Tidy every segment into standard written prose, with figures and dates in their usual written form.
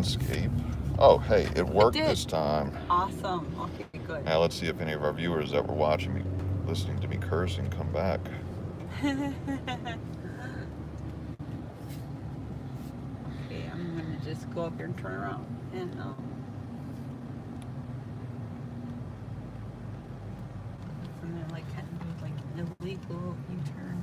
landscape. Oh, hey, it worked this time. Awesome. Okay, good. Now let's see if any of our viewers that were watching me, listening to me cursing, come back. Okay, I'm gonna just go up here and turn around and then like kind of do like an illegal U-turn.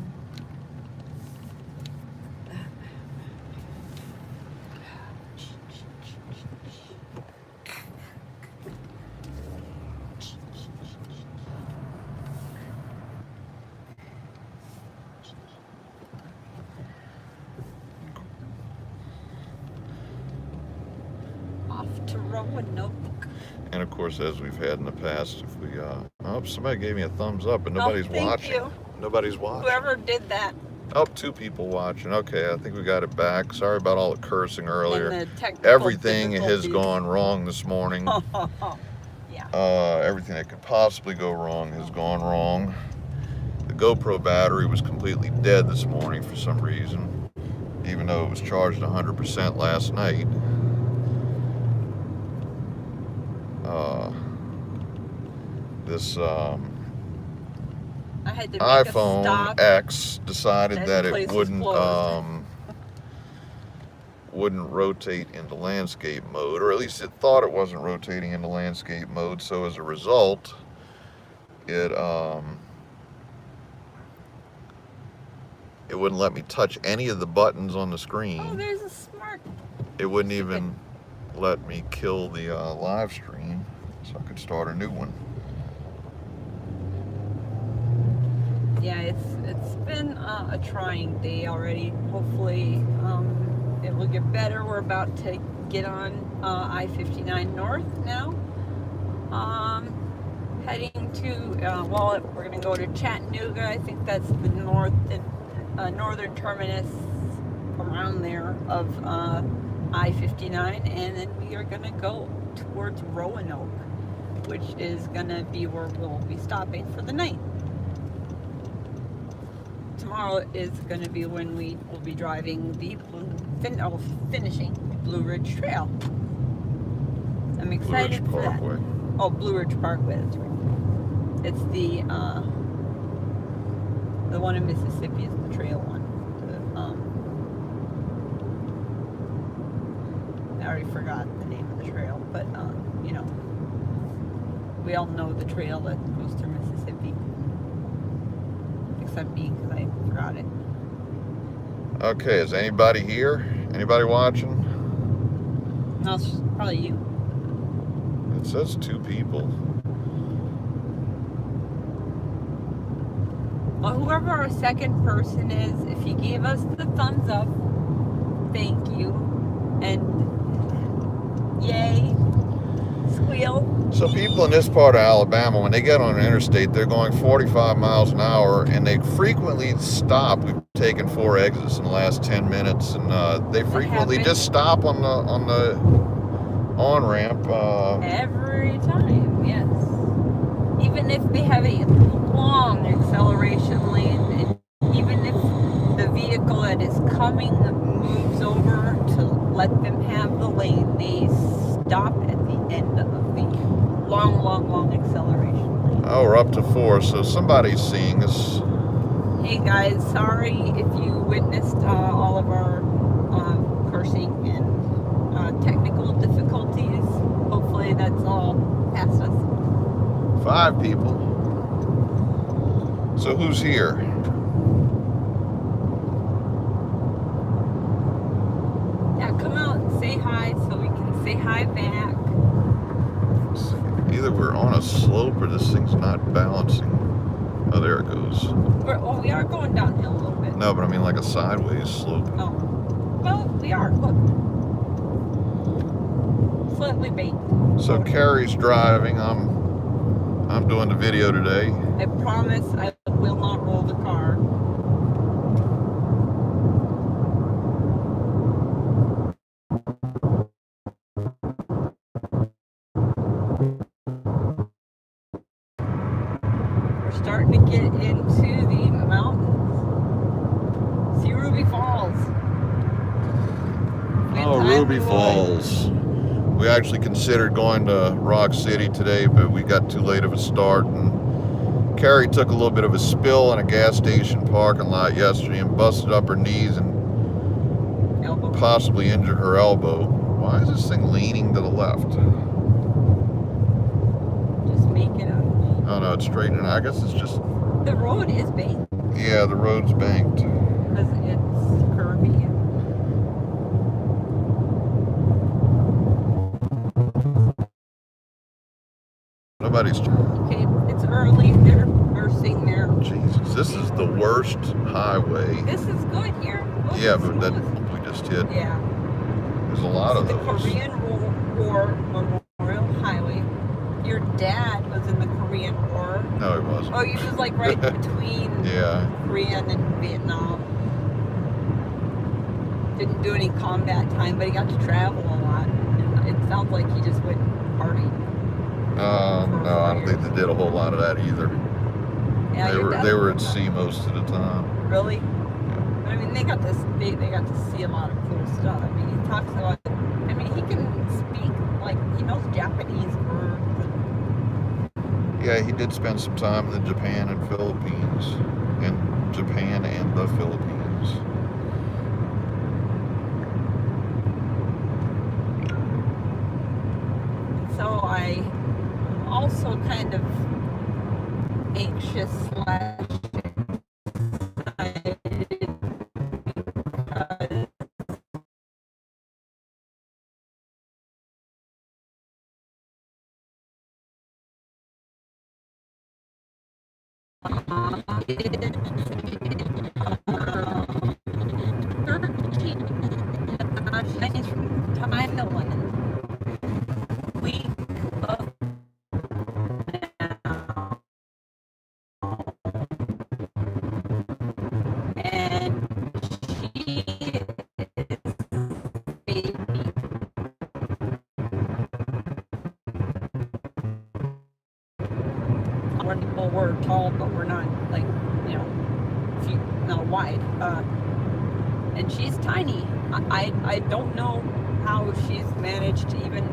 Off to Roanoke. And of course, as we've had in the past, if we oh, somebody gave me a thumbs up, but nobody's watching. You. Nobody's watching. Whoever did that. Oh, 2 people watching. Okay, I think we got it back. Sorry about all the cursing earlier. And the everything has gone wrong this morning. Yeah. Everything that could possibly go wrong has gone wrong. The GoPro battery was completely dead this morning for some reason, even though it was charged 100% last night. This I had to make iPhone X decided that it wouldn't rotate into landscape mode, or at least it thought it wasn't rotating into landscape mode. So as a result, it wouldn't let me touch any of the buttons on the screen. Oh, there's a smart. It wouldn't even let me kill the live stream, so I could start a new one. Yeah, it's been a trying day already. Hopefully it will get better. We're about to get on I-59 North now. Heading to, well, we're going to go to Chattanooga. I think that's the northern terminus around there of I-59. And then we are going to go towards Roanoke, which is going to be where we'll be stopping for the night. Tomorrow is going to be when we will be driving the finishing Blue Ridge Trail. I'm excited for that. Oh, Blue Ridge Parkway, that's right. It's the one in Mississippi is the trail one. I already forgot the name of the trail, but you know, we all know the trail that goes through Mississippi. Except me, because I forgot it. Okay, is anybody here? Anybody watching? No, it's probably you. It says 2 people. Well, whoever our second person is, if you gave us the thumbs up, thank you. And yay, squeal. So people in this part of Alabama, when they get on an interstate, they're going 45 miles an hour, and they frequently stop. We've taken 4 exits in the last 10 minutes, and they frequently just stop on the on-ramp. Every time, yes. Even if they have a long acceleration lane, and even if the vehicle that is coming moves over to let them have the lane, they stop at the end of the long acceleration lane. Oh, we're up to 4, so somebody's seeing us. Hey guys, sorry if you witnessed all of our cursing and technical difficulties. Hopefully that's all past us. 5 people. So who's here? Yeah, come out and say hi so we can say hi back. Either we're on a slope or this thing's not balancing. Oh, there it goes. We are going downhill a little bit. No, but I mean like a sideways slope. Oh. Well, we are. Look. Slightly banked. So Carrie's driving. I'm doing the video today. I promise I will not roll the car. We're starting to get into the mountains. See Ruby Falls. We good Oh, time Ruby we would. Falls. We actually considered going to Rock City today, but we got too late of a start. And Carrie took a little bit of a spill in a gas station parking lot yesterday and busted up her knees and Elbow. possibly injured her elbow. Why is this thing leaning to the left? Just make it up. Oh no, it's straightening. I guess it's just... The road is banked Yeah, the road's banked. because it's curvy. Nobody's... Okay, it's early. They're nursing there. Jesus, this is the worst highway. This is good here. Oh, Yeah, it's but that smooth. we just hit. Yeah. There's a lot of The those. Korean War Memorial Highway. Your dad was in the Korean War. No, it wasn't. Oh, you was like right between Yeah. Korea and Vietnam. Didn't do any combat time, but he got to travel a lot. And it sounds like he just went party. No, I don't think they did a whole lot of that either. Yeah, They your were dad they were was at sea most of the time. Really? I mean, they got to see a lot of cool stuff. I mean, he talks about. I mean, he can speak like he knows Japanese words. Yeah, he did spend some time in Japan and Philippines. In Japan and the Philippines. So I'm also kind of anxious / Thailand week of and she is baby. Well, we're tall, but we're not like, you know, wide. And she's tiny. I don't know how she's managed to even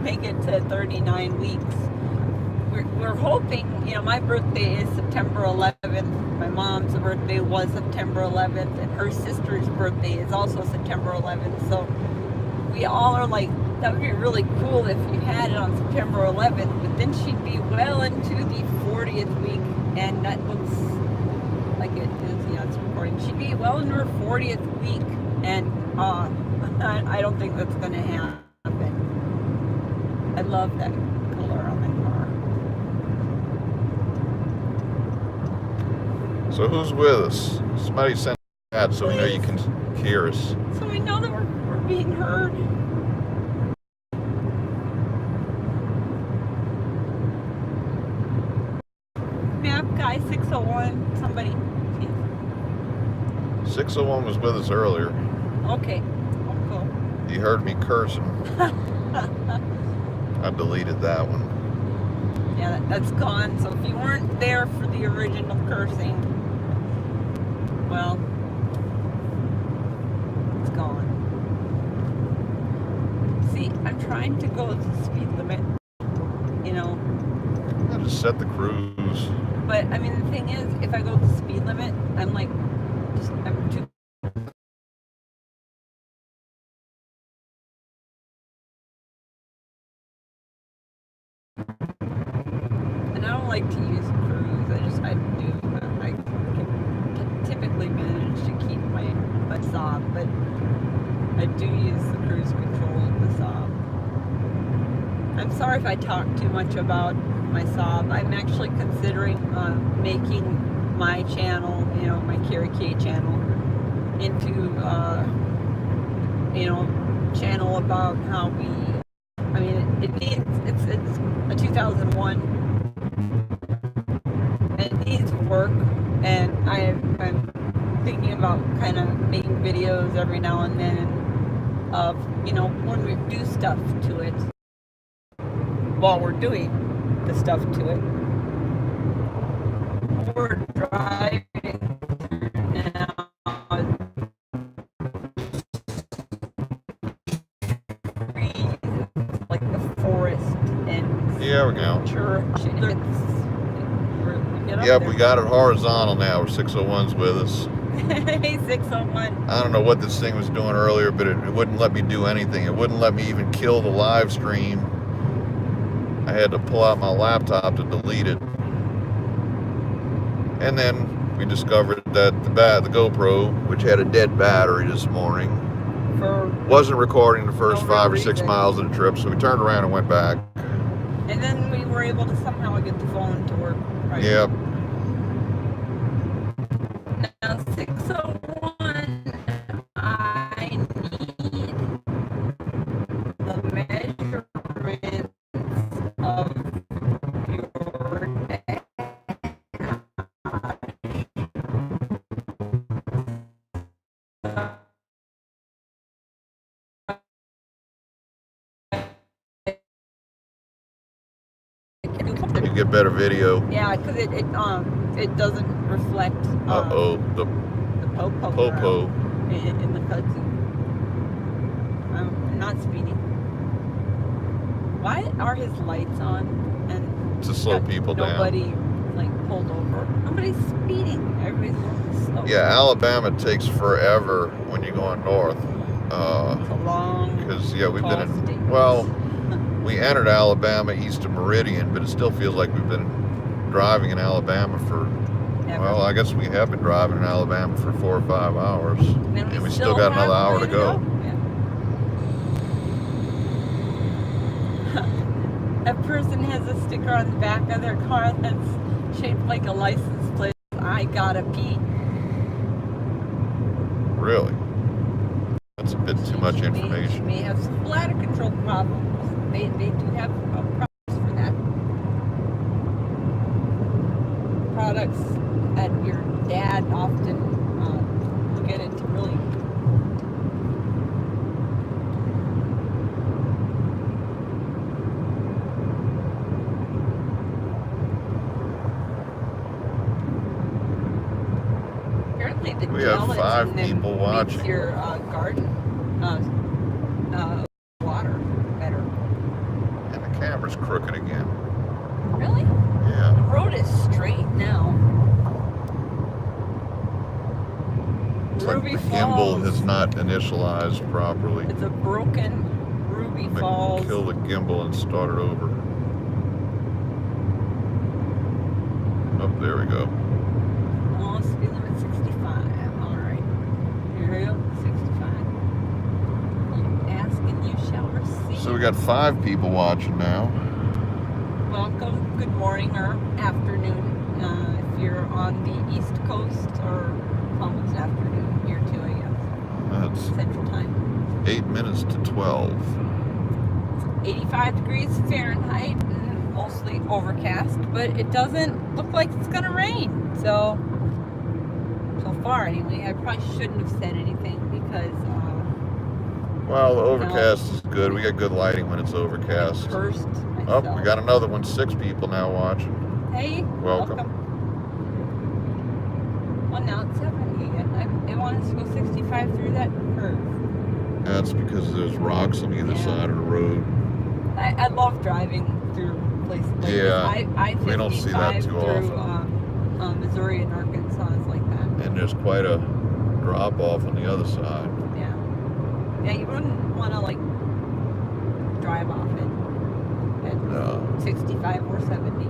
make it to 39 weeks. We're hoping, you know, my birthday is September 11th. My mom's birthday was September 11th, and her sister's birthday is also September 11th. So we all are like, that would be really cool if you had it on September 11th, but then she'd be well into the 40th week, and that looks like it is, yeah, it's recording. She'd be well into her 40th week, and I don't think that's going to happen. I love that color on my car. So who's with us? Somebody send that so we know you can hear us. So we know that we're being heard. Map guy 601, somebody. 601 was with us earlier. Okay. Oh, cool. You heard me cursing. I deleted that one. Yeah, that's gone. So if you weren't there for the original cursing, well, it's gone. See, I'm trying to go the speed limit, you know. I just set the cruise. But I mean, the thing is, if I go the speed limit, I'm like, I'm too. And I don't like to use cruise. I do. I can typically manage to keep my sob, but I do use the cruise control of the sob. I'm sorry if I talk too much about my sob. I'm actually considering making my channel, you know, my Carrie K channel, into you know, channel about how we. I mean, it needs. It's a 2001. It needs work, and I'm thinking about kind of making videos every now and then of, you know, when we do stuff to it while we're doing the stuff to it. We're driving now. Yeah, we're going. Sure. Yep, we got it horizontal now. We're 601's with us. Hey, 601. I don't know what this thing was doing earlier, but it wouldn't let me do anything. It wouldn't let me even kill the live stream. I had to pull out my laptop to delete it. And then we discovered that the GoPro, which had a dead battery this morning, wasn't recording the first 5 or 6 miles of the trip, so we turned around and went back. And then we were able to somehow get the phone to work. Right? Yep. Now 601, I need the measurements of your dash. You get better video. Yeah, because it doesn't reflect The popo in the kudzu. I'm not speeding. Why are his lights on and to slow people down? Nobody like pulled over. Nobody's speeding. Everybody's going slow. Yeah, Alabama takes forever when you're going north. It's a long. Because we've been in. state. Well, we entered Alabama east of Meridian, but it still feels like we've been driving in Alabama for. Ever. Well, I guess we have been driving in Alabama for 4 or 5 hours, and we still got another hour to go. Yeah. A person has a sticker on the back of their car that's shaped like a license plate. I gotta pee. Really? That's a bit too much information. She may have some bladder control problems. They do have products for that. Products that your dad often get into really. Apparently the We have 5 people watching. Makes your garden water better. And the camera's crooked again. Really? Yeah. The road is straight now. It's like Ruby the Falls. gimbal has not initialized properly. It's a broken Ruby Falls. Kill the gimbal and start it over. Oh, there we go. Oh, speed limit 65. Alright. Here we go. 65. You ask and you shall receive. So we got 5 people watching now. Welcome. Good morning or afternoon. If you're on the East Coast, or almost afternoon here too, I guess. That's Central Time. 8 minutes to 12. 85 degrees Fahrenheit and mostly overcast, but it doesn't look like it's gonna rain. So far anyway. I probably shouldn't have said anything because well, the overcast is good. We got good lighting when it's overcast. First. Oh, we got another one. 6 people now watching. Hey, welcome. Well, now it's 70 again. It wants to go 65 through that curve. That's because there's rocks on either side of the road. I love driving through places like this. We don't see that too often. Missouri and Arkansas is like that. And there's quite a drop off on the other side. Yeah. Yeah, you wouldn't want to like drive off it at 65 or 70.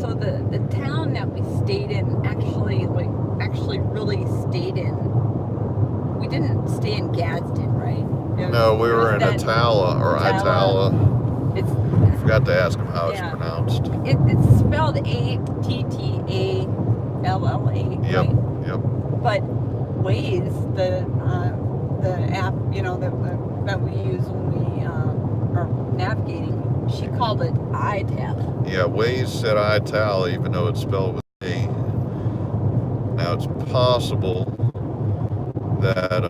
So the town that we stayed in actually really stayed in. We didn't stay in Gadsden, right? No, we were in Atala or Itala. I forgot to ask him how it's pronounced. It's spelled Attalla. Yep, right? yep. But Waze, the app, that we use when we are navigating, she called it Itala. Yeah, Waze said Itala, even though it's spelled with A. Now it's possible that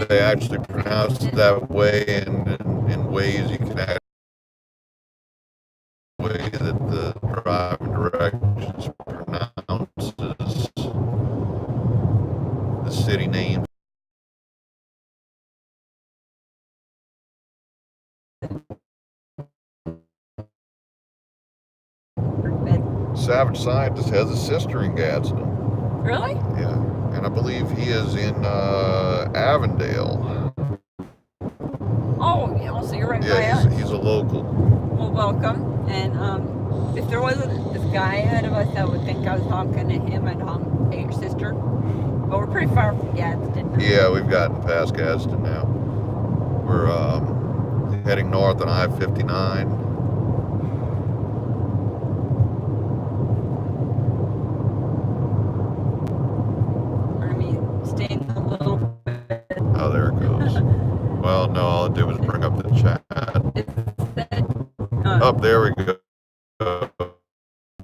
they actually pronounced it that way, and in Waze you can add the way that the driving directions pronounces. city names. Savage Scientist has a sister in Gadsden. Really? Yeah, and I believe he is in Avondale. Oh, yeah, so you're right by Yeah, us. he's a local. Well, welcome. And if there wasn't this guy ahead of us, I would think I was honking at him and honk at your sister. But we're pretty far from Gadsden now. Yeah, we've gotten past Gadsden now. We're heading north on I-59. Oh, there it goes. Well, no, all it did was bring up the chat. Up there we go.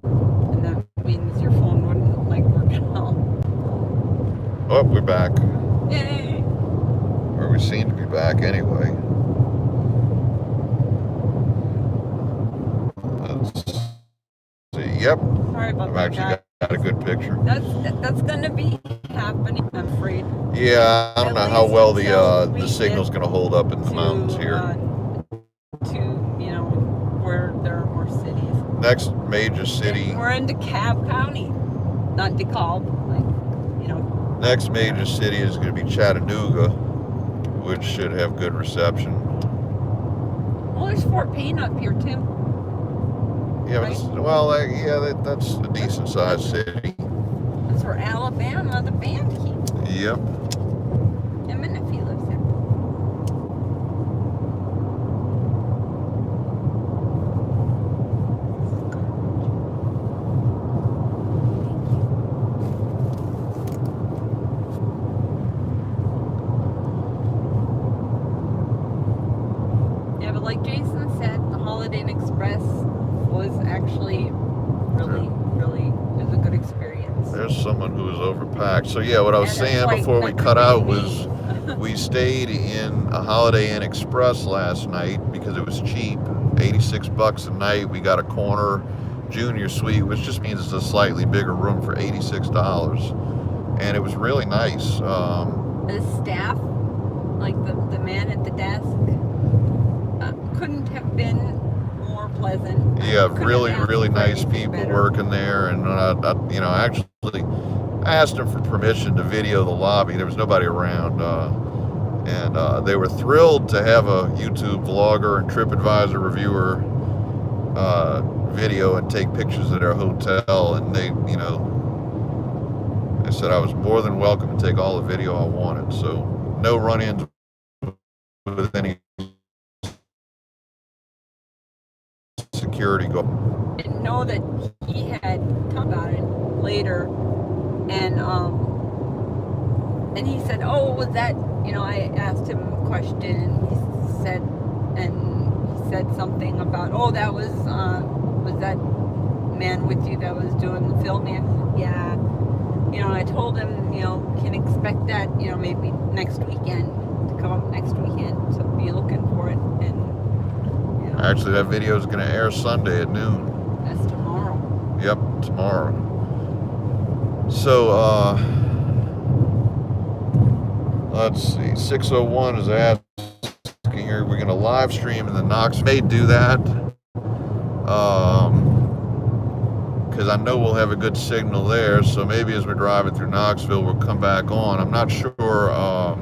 And that means your phone wouldn't work at all. Oh, we're back. Yay! Or we seem to be back anyway. Let's see. Yep. Sorry about I've that, actually got a good picture. That's gonna be happening, I'm afraid. Yeah, I don't know how well the signal's going to hold up in the mountains here. Where there are more cities. Next major city. We're in DeKalb County, not DeKalb. Next major city is going to be Chattanooga, which should have good reception. Well, there's Fort Payne up here too. Yeah, right? That's a decent sized city. That's where Alabama, the band keeps. Yep. Him and if he lives there. Yeah, but like Jason said, the Holiday Inn Express was actually really was a good experience. There's someone who is overpacked. So yeah, what I was saying before we cut out was we stayed in a Holiday Inn Express last night because it was cheap, $86 a night. We got a corner junior suite, which just means it's a slightly bigger room for $86, and it was really nice. The staff, like the man at the desk, couldn't have been more pleasant. Yeah, really nice people working there, and I asked them for permission to video the lobby. There was nobody around, and they were thrilled to have a YouTube vlogger and TripAdvisor reviewer video and take pictures of their hotel. And they said I was more than welcome to take all the video I wanted. So no run-ins with any security go. I didn't know that he had talked about it later, and he said, "Oh, was that?" I asked him a question, and he said something about, "Oh, that was that man with you that was doing the filming?" I said, "Yeah." I told him, can expect that, maybe next weekend to come up next weekend, so be looking for it. And actually, that video is going to air Sunday at noon. That's tomorrow. Yep, tomorrow. So, let's see. 601 is asking here, we're going to live stream in the Knox. May do that. Because I know we'll have a good signal there. So maybe as we're driving through Knoxville, we'll come back on. I'm not sure. We're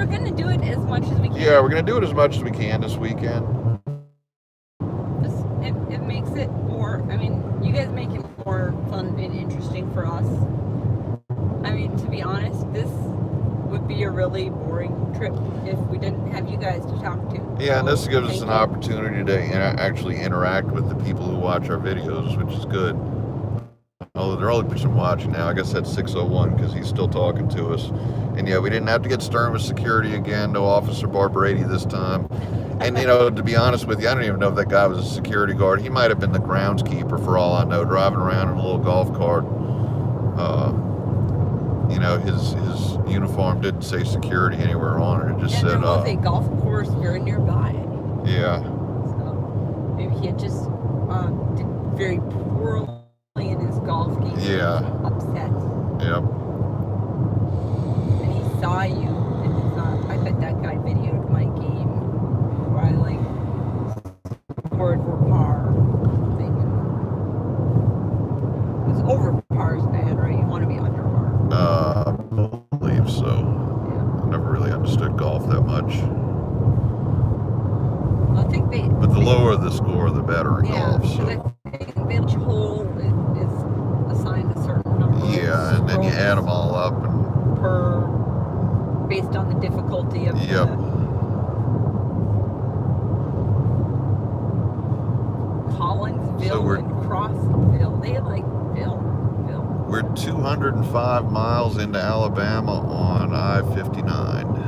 going to do it as much as we can. Yeah, we're going to do it as much as we can this weekend. It makes it more, you guys make it more fun and interesting for us. To be honest, this would be a really boring trip if we didn't have you guys to talk to. Yeah, and this gives us an opportunity to actually interact with the people who watch our videos, which is good. Although there are only person watching now. I guess that's 601 because he's still talking to us. And yeah, we didn't have to get stern with security again. No Officer Barbrady this time. And to be honest with you, I don't even know if that guy was a security guard. He might have been the groundskeeper for all I know, driving around in a little golf cart. His uniform didn't say security anywhere on it. It just said. There was a golf course very nearby. Yeah. So maybe he had just did very poorly. In his golf game. Yeah. Upset. Yep. scores were par. Because over par is bad, right? You want to be under par. I believe so. Yeah. I never really understood golf that much. I think they. But the lower the score, the better in Yeah, golf. So. I think each hole is assigned a certain number. Yeah, and then you add them all up and based on the difficulty of yep. Collinsville So and Crossville. They like Ville. We're 205 miles into Alabama on I-59.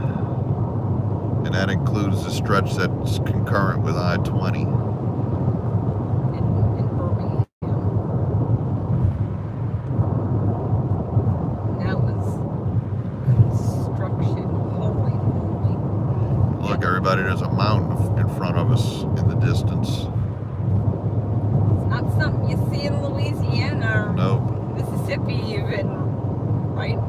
And that includes the stretch that's concurrent with I-20. In Birmingham. And that was construction. Holy moly. Look, everybody, there's a mountain in front of us in the distance. It's not something you see in Louisiana or Nope. Mississippi even, right?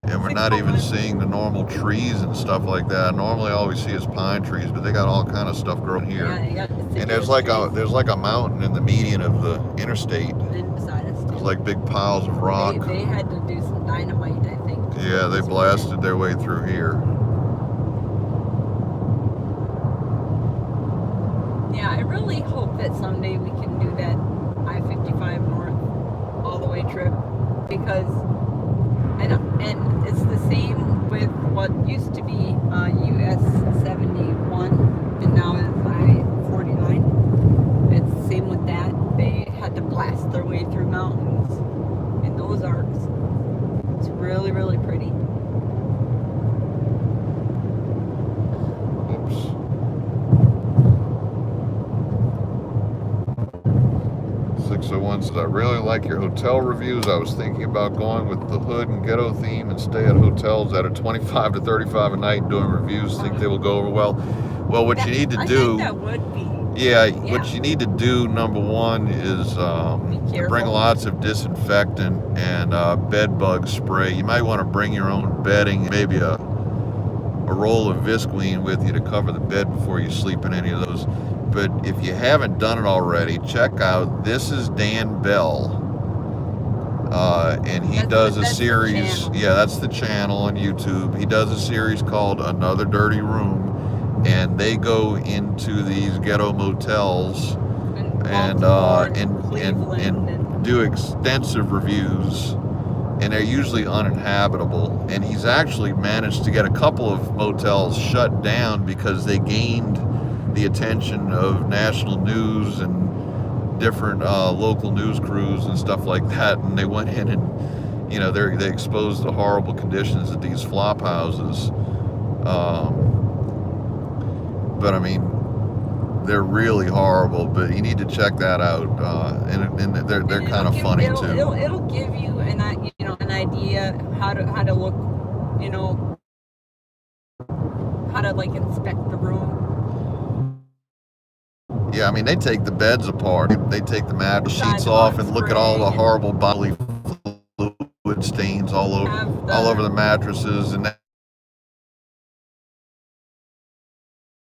And we're not even seeing the normal trees and stuff like that. Normally all we see is pine trees, but they got all kind of stuff growing here. Yeah, they got and there's like a mountain in the median of the interstate. And beside us, There's like big piles of rock. They had to do some dynamite, I think. Yeah, they blasted their way through here. Yeah, I really hope that someday we can do that I-55 north all the way trip, because and it's the same with what used to be US 71 and now is I-49. It's the same with that. They had to blast their way through mountains in those arcs. It's really, really pretty. Oops. 601 says, I really like your hotel reviews. I was thinking about going with the hood and ghetto theme and stay at hotels that are 25 to 35 a night and doing reviews. Think they will go over well. Well, what you need to do... I think that would be. Yeah, what you need to do, number one, is bring lots of disinfectant and bed bug spray. You might want to bring your own bedding, maybe a roll of Visqueen with you to cover the bed before you sleep in any of those. But if you haven't done it already, check out This is Dan Bell. And he does a series. Yeah, that's the channel on YouTube. He does a series called Another Dirty Room. And they go into these ghetto motels and do extensive reviews. And they're usually uninhabitable. And he's actually managed to get a couple of motels shut down because they gained the attention of national news and different local news crews and stuff like that, and they went in and, you know, they exposed the horrible conditions at these flop houses. But I mean, they're really horrible. But you need to check that out, and they're kind of funny too. It'll give you an idea how to look, how to like inspect the room. Yeah, I mean, they take the beds apart. They take the mattress sheets off and look at all the horrible bodily fluid stains all over the mattresses, and the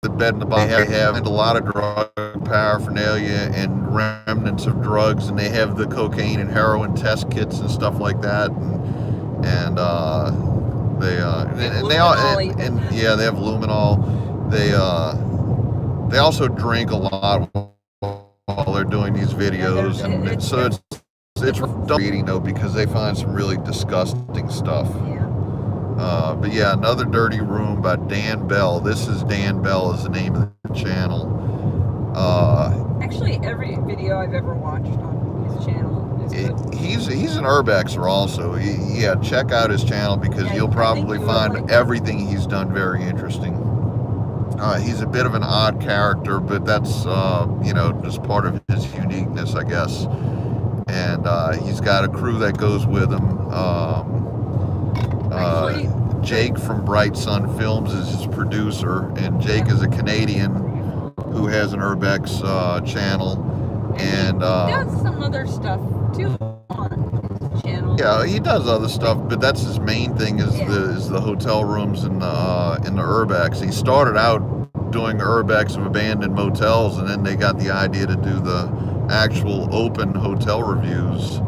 bed in the bottom. They have a lot of drug paraphernalia and remnants of drugs, and they have the cocaine and heroin test kits and stuff like that, and they have luminol. They also drink a lot while they're doing these videos, and it's reading though, because they find some really disgusting stuff. Yeah. But yeah, Another Dirty Room by Dan Bell. This is Dan Bell is the name of the channel. Actually, every video I've ever watched on his channel is good. He's an urbexer also. Yeah, check out his channel, because you'll probably find everything he's done very interesting. He's a bit of an odd character, but that's, just part of his uniqueness, I guess. And he's got a crew that goes with him. Jake from Bright Sun Films is his producer, and Jake is a Canadian who has an urbex channel. And he does some other stuff, too, on his channel. Yeah, he does other stuff, but that's his main thing is the hotel rooms and in the urbex. He started out doing urbex of abandoned motels, and then they got the idea to do the actual open hotel reviews.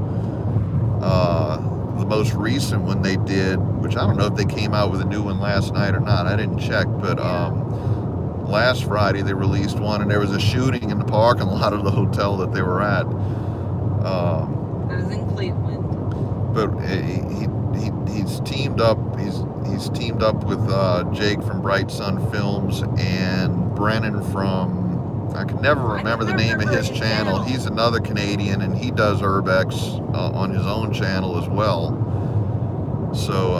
The most recent one they did, which I don't know if they came out with a new one last night or not, I didn't check, but last Friday they released one, and there was a shooting in the parking lot of the hotel that they were at. It was in Cleveland. But he's teamed up. He's teamed up with Jake from Bright Sun Films and Brennan from, I can never remember the name of his channel. He's another Canadian, and he does urbex on his own channel as well. So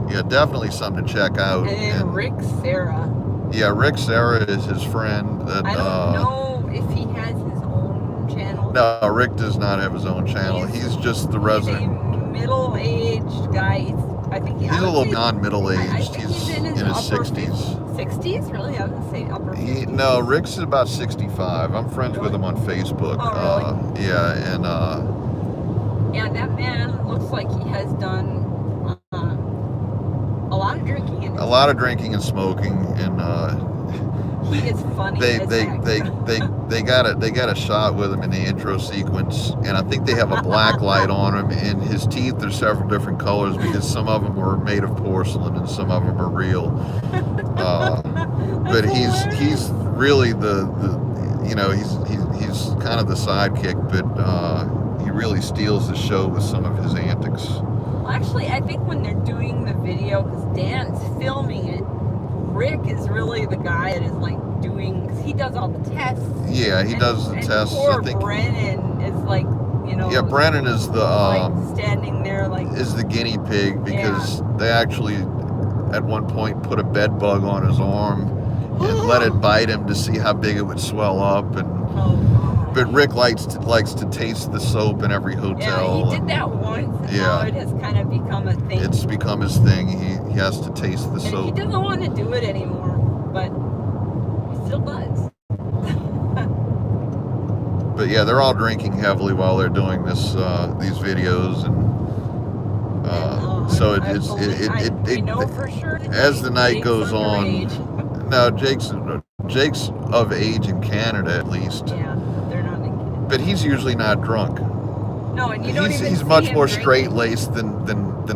yeah, definitely something to check out. And then Rick Serra. Yeah, Rick Serra is his friend. That, I don't know if he has his own channel. No, Rick does not have his own channel. He's just the resident. He's a middle-aged guy. I think he's a little non-middle-aged. He's in his 60s. 60s? Really? I would say upper 50s. No, Rick's about 65. I'm friends with him on Facebook. Oh, really? Yeah, and yeah, that man looks like he has done a lot of drinking. A lot of drinking and smoking, and he is funny. They got a shot with him in the intro sequence, and I think they have a black light on him, and his teeth are several different colors because some of them were made of porcelain and some of them are real. But he's really the you know, he's kind of the sidekick, but he really steals the show with some of his antics. Well, actually, I think when they're doing the video, because Dan's filming it, Rick is really the guy that is like doing, because he does all the tests. Yeah, he does the tests. Poor I think Brennan is like, you know. Yeah, Brennan is the like standing there like. Is the guinea pig, because they actually at one point put a bed bug on his arm and let it bite him to see how big it would swell up, and. But Rick likes to taste the soap in every hotel. Yeah, he did that once, and now it has kind of become a thing. It's become his thing. He has to taste the soap. He doesn't want to do it anymore, but he still does. But yeah, they're all drinking heavily while they're doing this these videos, and so we know for sure as the night goes on. Age. No, Jake's of age in Canada at least. Yeah. But he's usually not drunk. No, and you don't even he's see much him more drinking. straight-laced than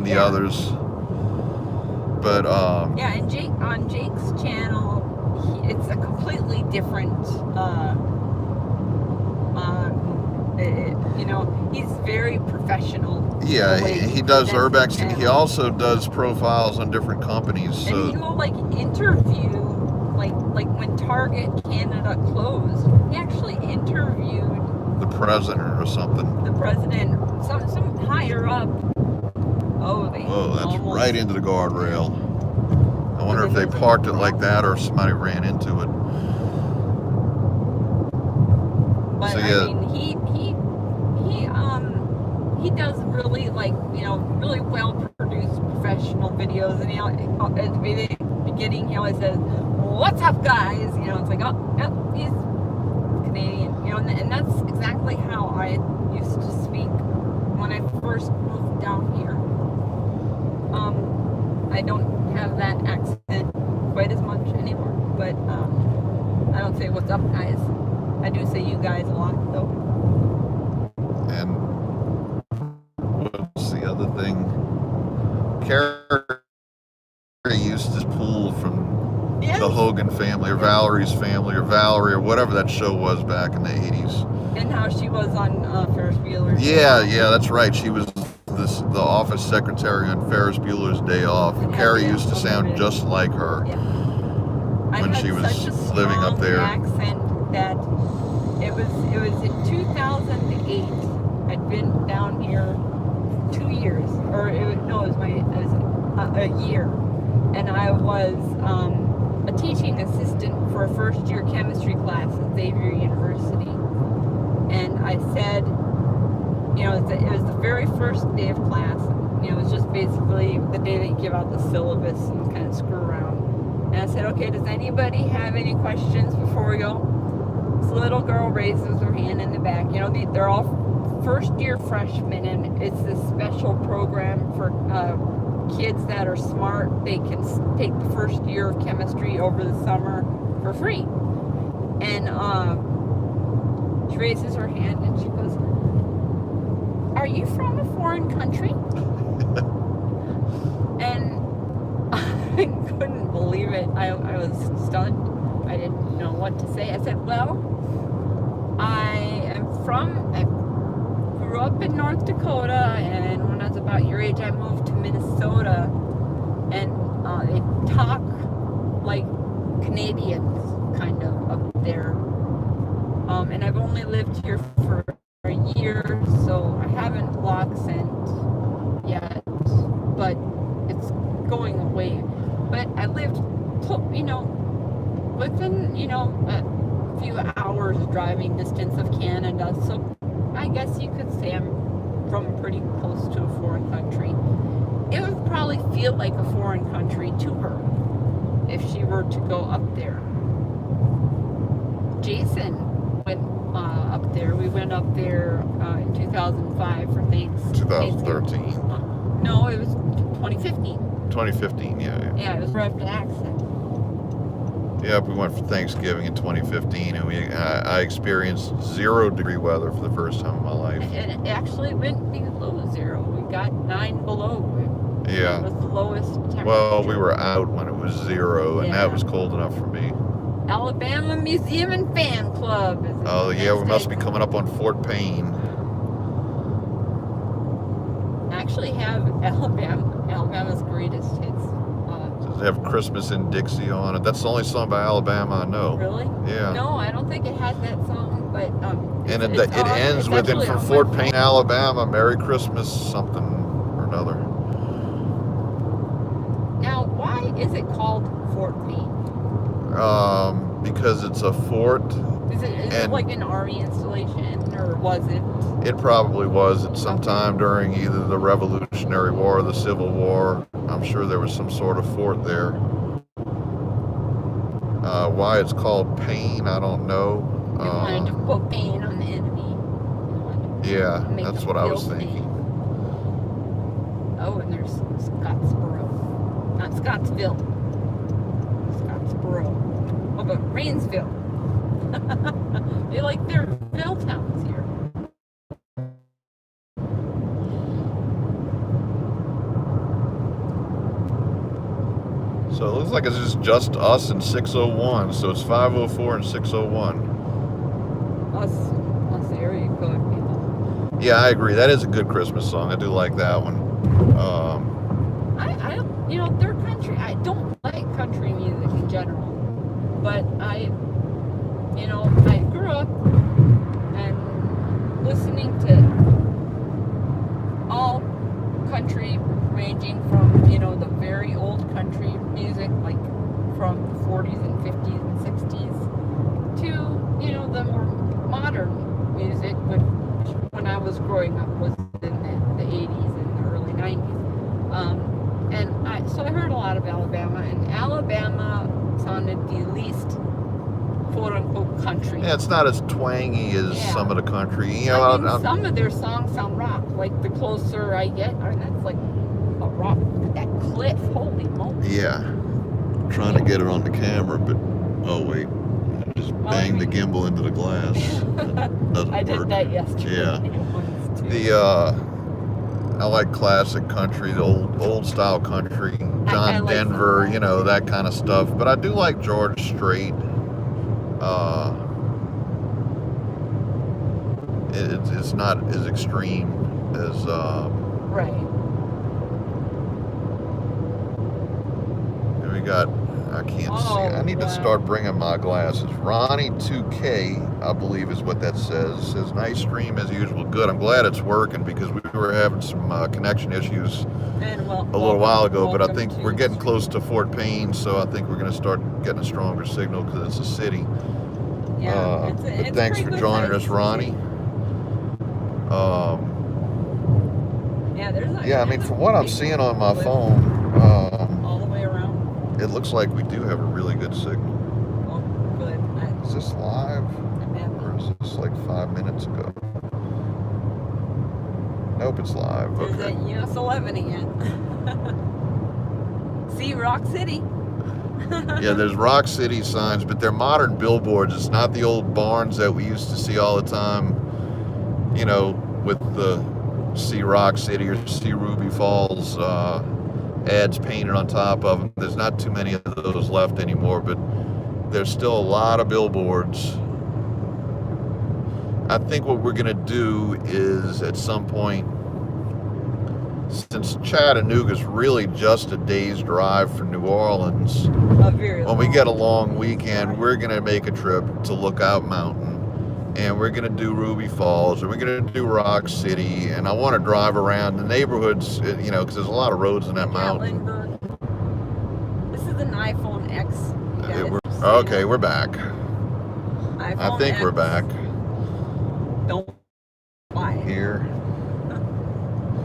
the others. But yeah, and on Jake's channel, it's a completely different. You know, he's very professional. Yeah, he does urbex, and he also does profiles on different companies. So. And he'll like interview, like when Target Canada closed, he actually interviewed the president or something. The president, some higher up. Oh, whoa, that's right into the guardrail. I wonder if they parked it like that or somebody ran into it. But so, yeah. I mean, he does really, like, you know, really well produced professional videos, and at the beginning he always says, "What's up, guys?" You know, it's like, oh, yep, he's Canadian, you know, and that's exactly how I used to speak when I first moved down here. I don't have that accent quite as much anymore, but I don't say "what's up, guys." I do say "you guys" a lot, though. And what's the other thing? Carrie used to pull from the Hogan family, or Valerie's family, or Valerie, or whatever that show was back in the 80s. And how she was on Ferris Bueller's Day Yeah, Off. yeah, that's right. She was the office secretary on Ferris Bueller's Day Off. Carrie used to sound just like her when she was living up there. Accent that it was in 2008. I'd been down here 2 years, or it was a year, and I was a teaching assistant for a first-year chemistry class at Xavier University. And I said, you know, it was the very first day of class. You know, it was just basically the day that you give out the syllabus and kind of screw around. And I said, okay, does anybody have any questions before we go? This little girl raises her hand in the back. You know, they're all first-year freshmen, and it's this special program for kids that are smart. They can take the first year of chemistry over the summer for free. And she raises her hand and she goes, "Are you from a foreign country?" And I couldn't believe it. I was stunned. I didn't know what to say. I said, "Well, I grew up in North Dakota, and when I was about your age, I moved to Minnesota, and they talk like Canadians, kind of, up there. And I've only lived here for a year, so I haven't lost accent yet, but it's going away. But I lived, within, a few hours driving distance of Canada, so I guess you could say I'm from pretty close to a foreign country. It would probably feel like a foreign country to her if she were to go up there. Jason went up there. We went up there in 2005 for Thanksgiving. 2013. No, it was 2015. 2015, yeah. Yeah, it was right after the accident. Yeah, we went for Thanksgiving in 2015, and I experienced 0-degree weather for the first time in my life. And it actually went below 0. We got 9 below. Yeah. It was the lowest temperature. Well, we were out when it was 0, and that was cold enough for me. Alabama Museum and Fan Club. Oh, yeah, we must be coming up on Fort Payne. I actually have Alabama's greatest hits. Does it have Christmas in Dixie on it? That's the only song by Alabama I know. Really? Yeah. No, I don't think it has that song, but and it ends with "And from Fort Payne, Alabama, Merry Christmas," something or another. Now, why is it called Fort Payne? Because it's a fort. Is it like an army installation, or was it? It probably was at some time during either the Revolutionary War or the Civil War. I'm sure there was some sort of fort there. Why it's called Payne, I don't know. They wanted to put pain on the enemy. Yeah, that's what I was thinking. Oh, and there's Scottsboro. Not Scottsville. Scottsboro. Oh, but Rainsville. They like their Ville towns here. So it looks like it's just us and 601. So it's 504 and 601. Us area code people. Yeah, I agree. That is a good Christmas song. I do like that one. I their country. I don't like country music in general, but I grew up and listening to all country, ranging from the very old country music, like from the 40s and 50s and 60s, to the more modern music, which when I was growing up was in the 80s and the early 90s. So I heard a lot of Alabama, and Alabama sounded the least quote-unquote country. Yeah, it's not as twangy as some of the country. Some of their songs sound rock, like The Closer I Get, and that's like a rock. That cliff, holy moly. Yeah. I'm trying to get it on the camera, but oh wait. I just banged the gimbal into the glass. Doesn't I did work. that yesterday. Yeah. I like classic country, the old style country, John Denver, that kind of stuff. But I do like George Strait. It's not as extreme as right. And we got, I can't see. I need to start bringing my glasses. Ronnie 2K, I believe is what that says. It says nice stream as usual. Good. I'm glad it's working because we were having some connection issues a little while ago. But I think we're getting close to Fort Payne, so I think we're going to start getting a stronger signal because it's a city. Yeah, it's thanks for joining us, Ronnie. I mean, from what I'm seeing on my phone, all the way around, it looks like we do have a really good signal. Oh, good. Is this live? Or is this like 5 minutes ago? Nope, it's live. There's Okay. that US 11 again. See, Rock City. Yeah, there's Rock City signs, but they're modern billboards. It's not the old barns that we used to see all the time, you know, with the see Rock City or see Ruby Falls ads painted on top of them. There's not too many of those left anymore, but there's still a lot of billboards. I think what we're gonna do is at some point, since Chattanooga's really just a day's drive from New Orleans, when we get a long weekend, we're gonna make a trip to Lookout Mountain, and we're gonna do Ruby Falls, and we're gonna do Rock City, and I want to drive around the neighborhoods, you know, because there's a lot of roads in that mountain. This is an iPhone X. Okay, we're back. I think X. We're back. Don't buy it. Here.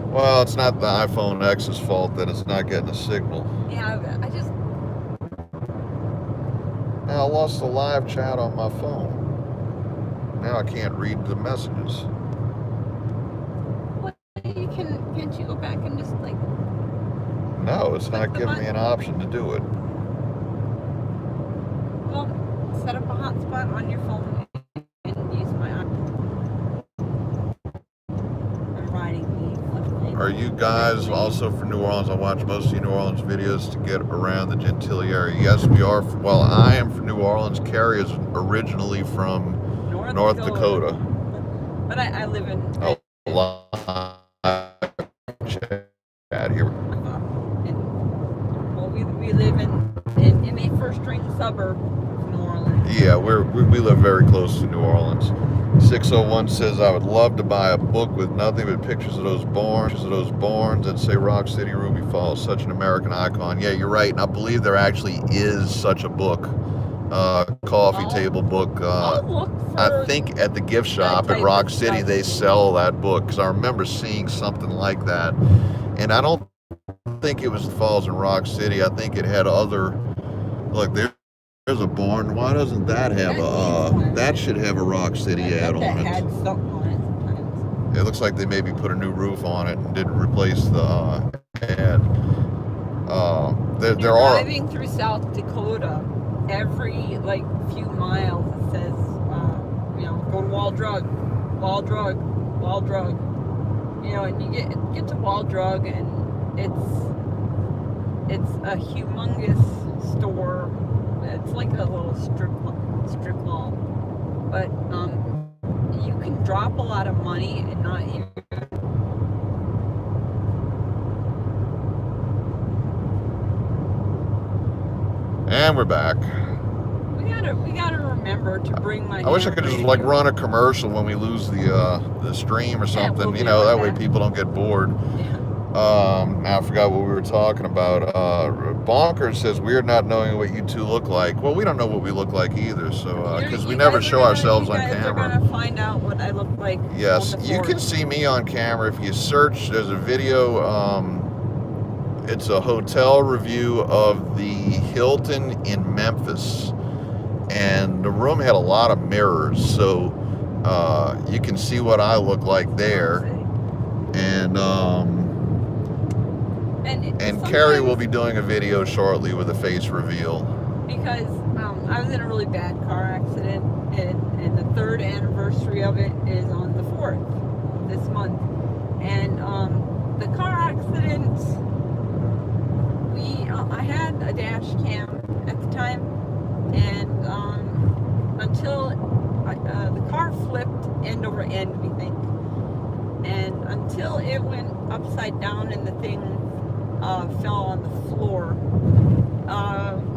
Well, it's not the iPhone X's fault that it's not getting a signal. Yeah, I just... Now I lost the live chat on my phone. Now I can't read the messages. What? Can't you go back and just like... No, it's not giving me an option to do it. Well, set up a hotspot on your phone and use my iPhone. I'm riding the left lane. Are you guys also from New Orleans? I watch most of your New Orleans videos to get around the Gentilly area. Yes, we are. Well, I am from New Orleans. Carrie is originally from North Dakota. But I live in... Oh, live chat here. Well, we live in a first-ring suburb of New Orleans. Yeah, we live very close to New Orleans. 601 says, I would love to buy a book with nothing but pictures of those barns that say Rock City, Ruby Falls, such an American icon. Yeah, you're right, and I believe there actually is such a book, coffee table book. I think at the gift shop at Rock City they sell that book, because I remember seeing something like that. And I don't think it was the Falls in Rock City. I think it had other, look, there's a barn. Why doesn't that have that should have a Rock City ad on it. Had something on it sometimes. It looks like they maybe put a new roof on it and didn't replace the ad. There are driving through South Dakota, every like few miles it says, you know, go to Wall Drug, you know, and you get to Wall Drug, and it's a humongous store. It's like a little strip mall, but you can drop a lot of money and not even. And we're back. We gotta remember to bring my. I wish I could just like run a commercial when we lose the stream or something. We'll you know, that way back. people don't get bored. Yeah. Now I forgot what we were talking about. Bonkers says, weird not knowing what you two look like. Well, we don't know what we look like either, so because we never show ourselves on camera. You're gonna find out what I look like. Yes, you can see me on camera if you search. There's a video. It's a hotel review of the Hilton in Memphis, and the room had a lot of mirrors, so you can see what I look like there. And Carrie will be doing a video shortly with a face reveal. Because I was in a really bad car accident, and the third anniversary of it is on the 4th this month. And the car accident, I had a dash cam at the time, and until the car flipped end over end, we think, and until it went upside down and the thing fell on the floor.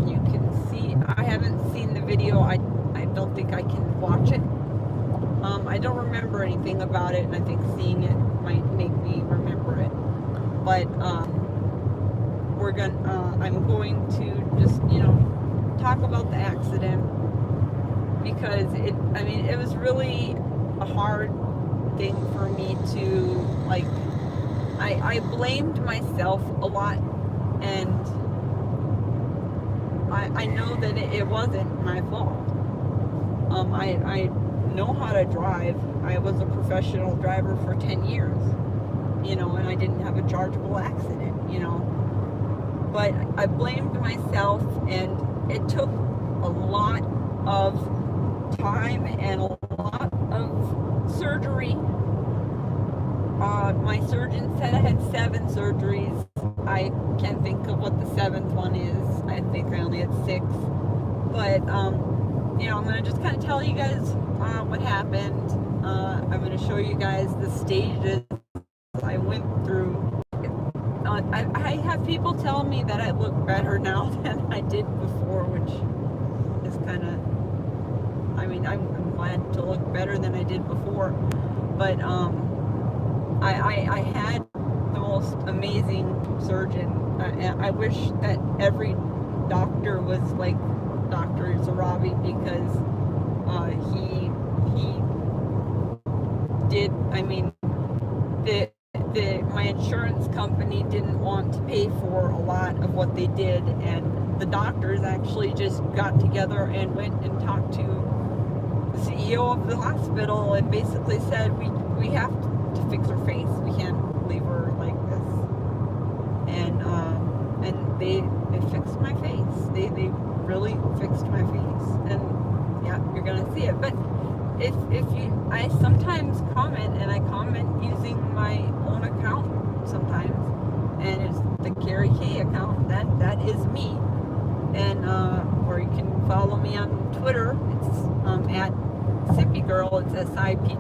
You can see, I haven't seen the video. I don't think I can watch it. I don't remember anything about it, and I think seeing it might make me remember it. But I'm going to just, you know, talk about the accident, because it was really a hard thing for me to, like, I blamed myself a lot, and I know that it wasn't my fault. I know how to drive. I was a professional driver for 10 years, you know, and I didn't have a chargeable accident, you know. but I blamed myself, and it took a lot of time and a lot of surgery. My surgeon said I had 7 surgeries. I can't think of what the 7th one is. I think I only had 6. But, you know, I'm going to just kind of tell you guys what happened. I'm going to show you guys the stages I went through. I have people telling me that I look better now than I did before, which is kind of, I mean, I'm glad to look better than I did before. But, I had the most amazing surgeon. I wish that every doctor was like Dr. Zarabi, because he did, I mean, my insurance company didn't want to pay for a lot of what they did, and the doctors actually just got together and went and talked to the CEO of the hospital and basically said, we have to fix her face. We can't leave her like this. And they fixed my face. They really fixed my face. And yeah, you're gonna see it. But if you, I sometimes comment, and I comment using my own account sometimes, and it's the Carrie K account. That is me. And or you can follow me on Twitter. It's at sippigrrrl. It's SIPPIGRRRL,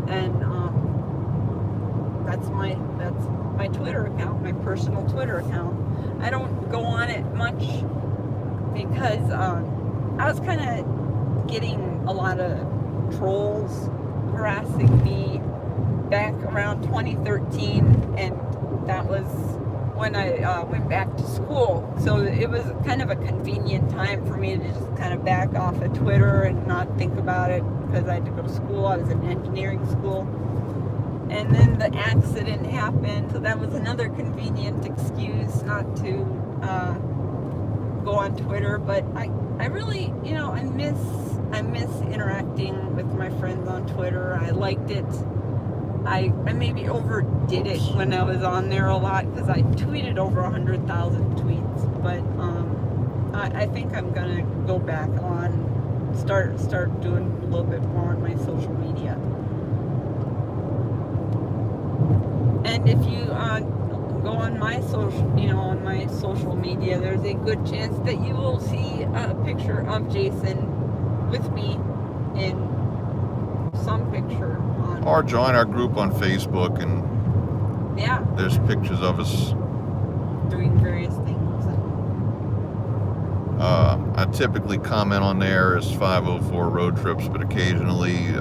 and that's my Twitter account, my personal Twitter account. I don't go on it much because I was kind of getting a lot of trolls harassing me back around 2013, and that was when I went back to school. So it was kind of a convenient time for me to just kind of back off of Twitter and not think about it, because I had to go to school. I was in engineering school. And then the accident happened, so that was another convenient excuse not to go on Twitter. But I really, you know, I miss interacting with my friends on Twitter. I liked it. I maybe overdid it when I was on there a lot, because I tweeted over 100,000 tweets. But I think I'm gonna go back on, start doing a little bit more on my social media. And if you go on my social media, there's a good chance that you will see a picture of Jason with me in some picture on. Or join our group on Facebook, and yeah, there's pictures of us doing various things. I typically comment on there as 504 road trips, but occasionally,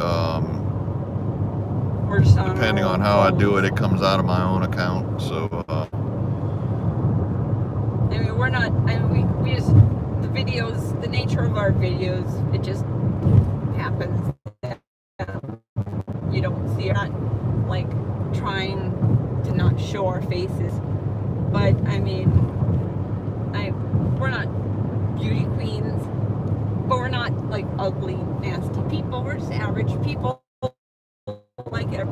We're just on depending on how I do it, it comes out of my own account. So, I mean, we're not, I mean, we just, the videos, the nature of our videos, it just happens. You don't see, we're not like trying to not show our faces, but I mean, we're not beauty queens, but we're not like ugly, nasty people. We're just average people, like it.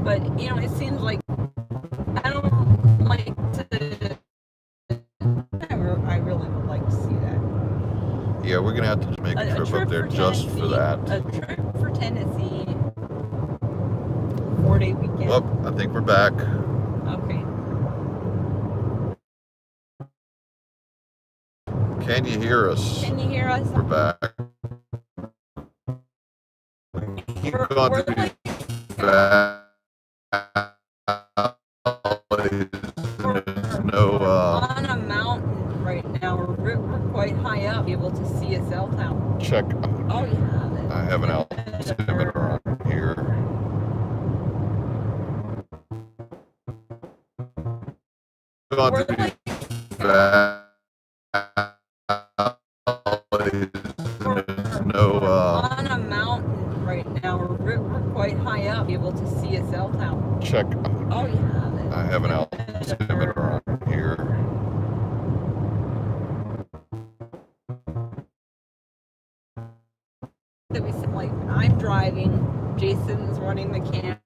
But you know, it seems like I don't like to. I really would like to see that. yeah, we're gonna have to make a trip up there just for that. A trip for Tennessee, 4-day weekend. Oh, I think we're back. Okay. Can you hear us? Can you hear us? We're back. Keep going We're through like, these there's no on a mountain right now. We're quite high up, able to see a cell tower. check. Oh yeah. I have an altimeter on here. Going We're through like, these there's no on a mountain right now. We're quite high up, able to see a cell tower. check. Oh yeah. I have an altimeter on here. That we said, like, I'm driving, Jason's running the camera,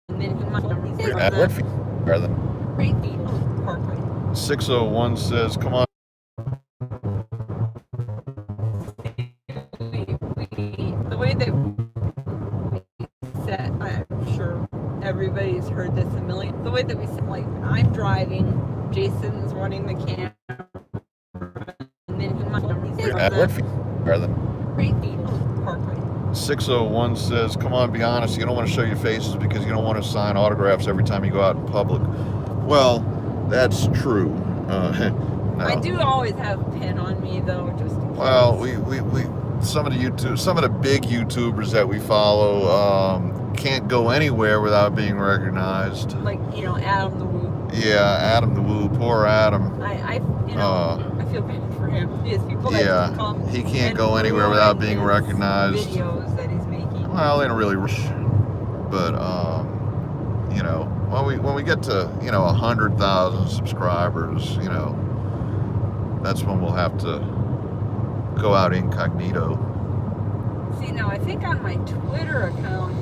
and then he might. Rather than Great Parkway. 601 says, come on. The way that we set, I'm sure everybody's heard this a million. The way that we set, like, I'm driving, Jason's running the camera, and then he might Rather than Great Parkway. 601 says, come on, be honest, you don't want to show your faces because you don't want to sign autographs every time you go out in public. Well, that's true. No. I do always have a pin on me, though, just in case. Well, we some of the big YouTubers that we follow can't go anywhere without being recognized. Like, you know, Adam the Woo. Yeah, Adam the Woo, poor Adam. I feel bad for him. He has people that just come. He can't go anywhere without being recognized. Videos that he's making. Well, they don't really, but you know, when we get to 100,000 subscribers, you know, that's when we'll have to go out incognito. See, now I think on my Twitter account,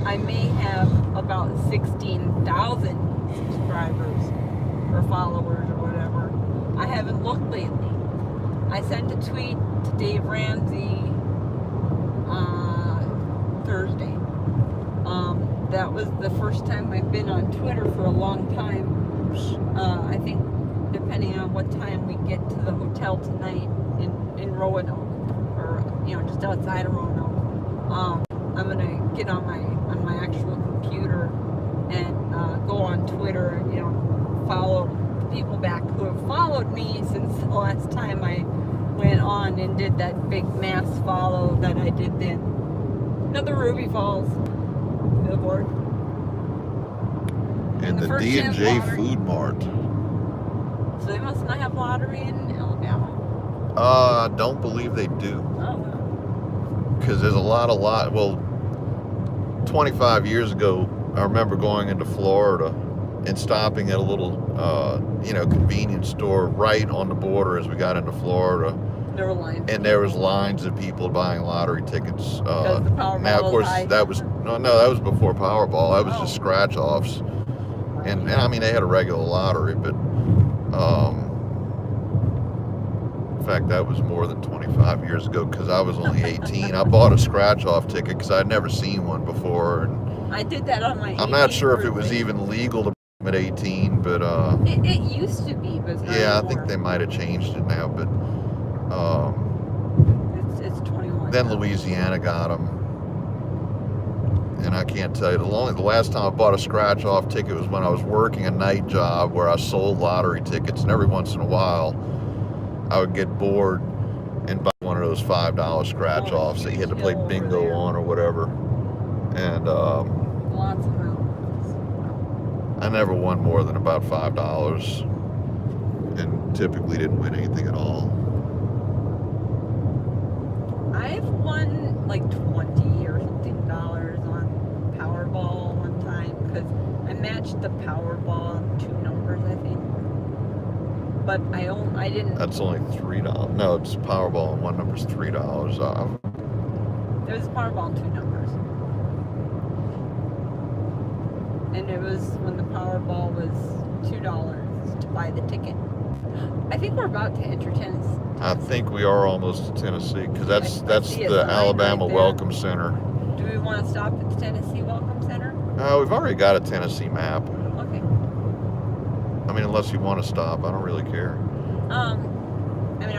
I may have about 16,000 subscribers or followers or whatever. I haven't looked lately. I sent a tweet to Dave Ramsey Thursday. That was the first time I've been on Twitter for a long time. I think depending on what time we get to the hotel tonight in Roanoke, or just outside of Roanoke, I'm gonna get on my actual computer and go on Twitter and follow the people back who have followed me since the last time I went on and did that big mass follow that I did then. Another Ruby Falls billboard. And the D&J Food Mart. So they must not have lottery in Alabama? Don't believe they do. Oh. Because there's a well, 25 years ago, I remember going into Florida and stopping at a little, convenience store right on the border as we got into Florida. There were lines. And there was lines of people buying lottery tickets. Because the Powerball now, of course, that was before Powerball. That was just scratch-offs. And I mean, they had a regular lottery, but in fact, that was more than 25 years ago because I was only 18. I bought a scratch-off ticket because I'd never seen one before. And I did that on my I'm not sure if it was even legal to buy them at 18, but it used to be, but it's not yeah, anymore. I think they might have changed it now, but it's 21. then Louisiana got them. And I can't tell you, the last time I bought a scratch-off ticket was when I was working a night job where I sold lottery tickets, and every once in a while I would get bored and buy one of those $5 scratch-offs that you had to play bingo on or whatever. And lots of mountains. I never won more than about $5 and typically didn't win anything at all. I've won like 20 or something dollars on Powerball one time because I matched the Powerball in 2 numbers, I think. But I didn't. That's only $3. No, it's Powerball and one number's $3 off. There was a Powerball in 2 numbers. And it was when the Powerball was $2 to buy the ticket. I think we're about to enter Tennessee. I think we are almost to Tennessee because that's see a the sign Alabama right there. Welcome Center. Do we want to stop at the Tennessee Welcome Center? We've already got a Tennessee map. Okay. I mean, unless you want to stop, I don't really care. I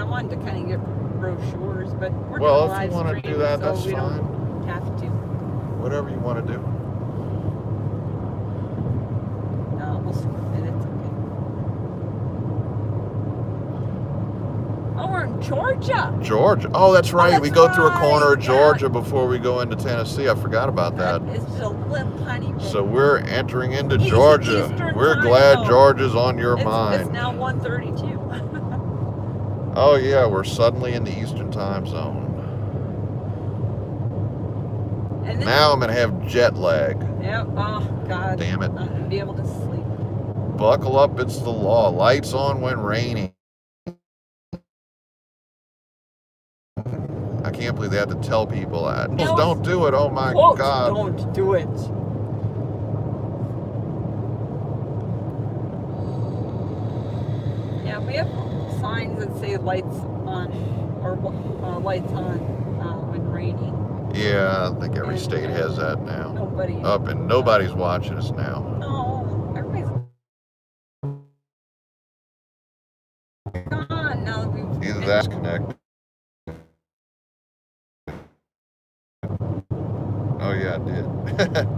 wanted to kind of get brochures, but we're Well, doing if you live want to do stream, that, so that's we fine. don't have to. Whatever you want to do. No, we'll skip it. It's okay. Oh, we're in Georgia. Georgia. Oh, that's right. that's we go through a right, corner of yeah. Georgia before we go into Tennessee. I forgot about that. It's just a little tiny bit. So we're entering into Eastern Georgia. We're time glad zone. Georgia's on your It's mind. now 1:32. Oh yeah, we're suddenly in the Eastern time zone. And then, Now I'm gonna have jet lag. Yep. Oh God. Damn it. Not gonna be able to sleep. Buckle up, it's the law. Lights on when raining. I can't believe they have to tell people that. No, Don't do it, oh my Quote, God. don't do it. Yeah, we have signs that say lights on or lights on when raining. Yeah, I think every state has that now. Nobody's watching us now. No, everybody's gone now that we've... Either that's connected. Oh yeah, it did.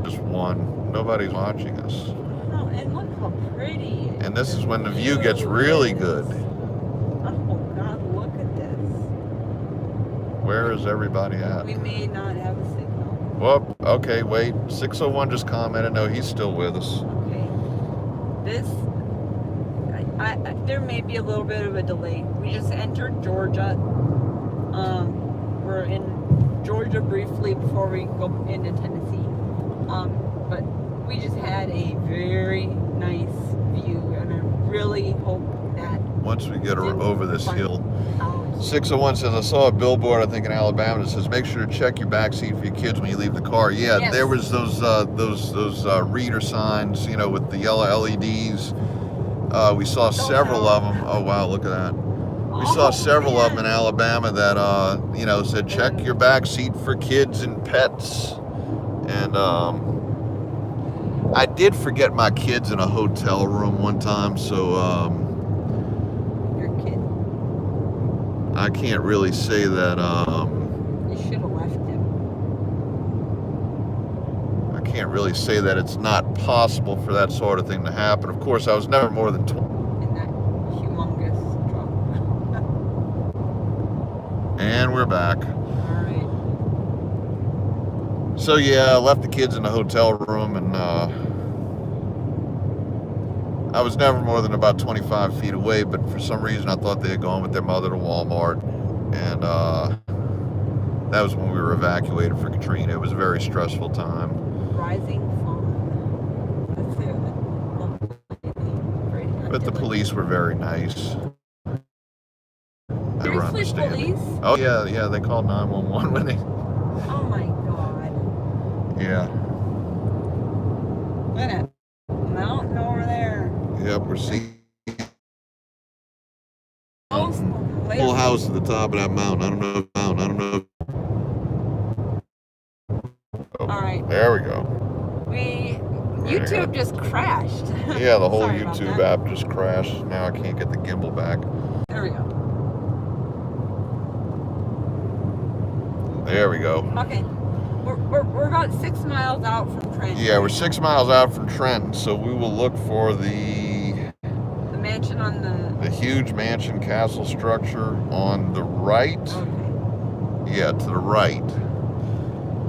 Just one. Nobody's watching us. Oh, and look how pretty. And this is when the view gets really good. Oh God, look at this. Where is everybody at? We may not have a signal. Well, okay, wait. 601 just commented. No, he's still with us. Okay. This, there may be a little bit of a delay. We just entered Georgia. We're in Georgia briefly before we go into Tennessee. But we just had a very nice view, and I really hope that once we get over this hill. Out. 601 says, I saw a billboard, I think in Alabama, that says, make sure to check your back seat for your kids when you leave the car. Yeah, yes. There was those reader signs, you know, with the yellow LEDs. We saw several of them. Oh wow, look at that. We saw several of them in Alabama that, you know, said check your back seat for kids and pets. And I did forget my kids in a hotel room one time, so your kid? I can't really say that. You should have left him. I can't really say that it's not possible for that sort of thing to happen. Of course, I was never more than 20. In that humongous truck. And we're back. All right. So yeah, I left the kids in the hotel room, and I was never more than about 25 feet away, but for some reason I thought they had gone with their mother to Walmart, and that was when we were evacuated for Katrina. It was a very stressful time. Rising sun. That's it. But the police were very nice. They were understanding. Police? Oh yeah, they called 911 when they... Oh my God. Yeah. Look at that mountain over there. Yep, we're seeing Full house at the top of that mountain. I don't know. Oh, all right. There we go. YouTube just crashed. Yeah, the whole Sorry YouTube app just crashed. Now I can't get the gimbal back. There we go. There we go. Okay. We're about 6 miles out from Trenton. Yeah, we're 6 miles out from Trenton, so we will look for the mansion on the huge mansion castle structure on the right. Okay. Yeah, to the right.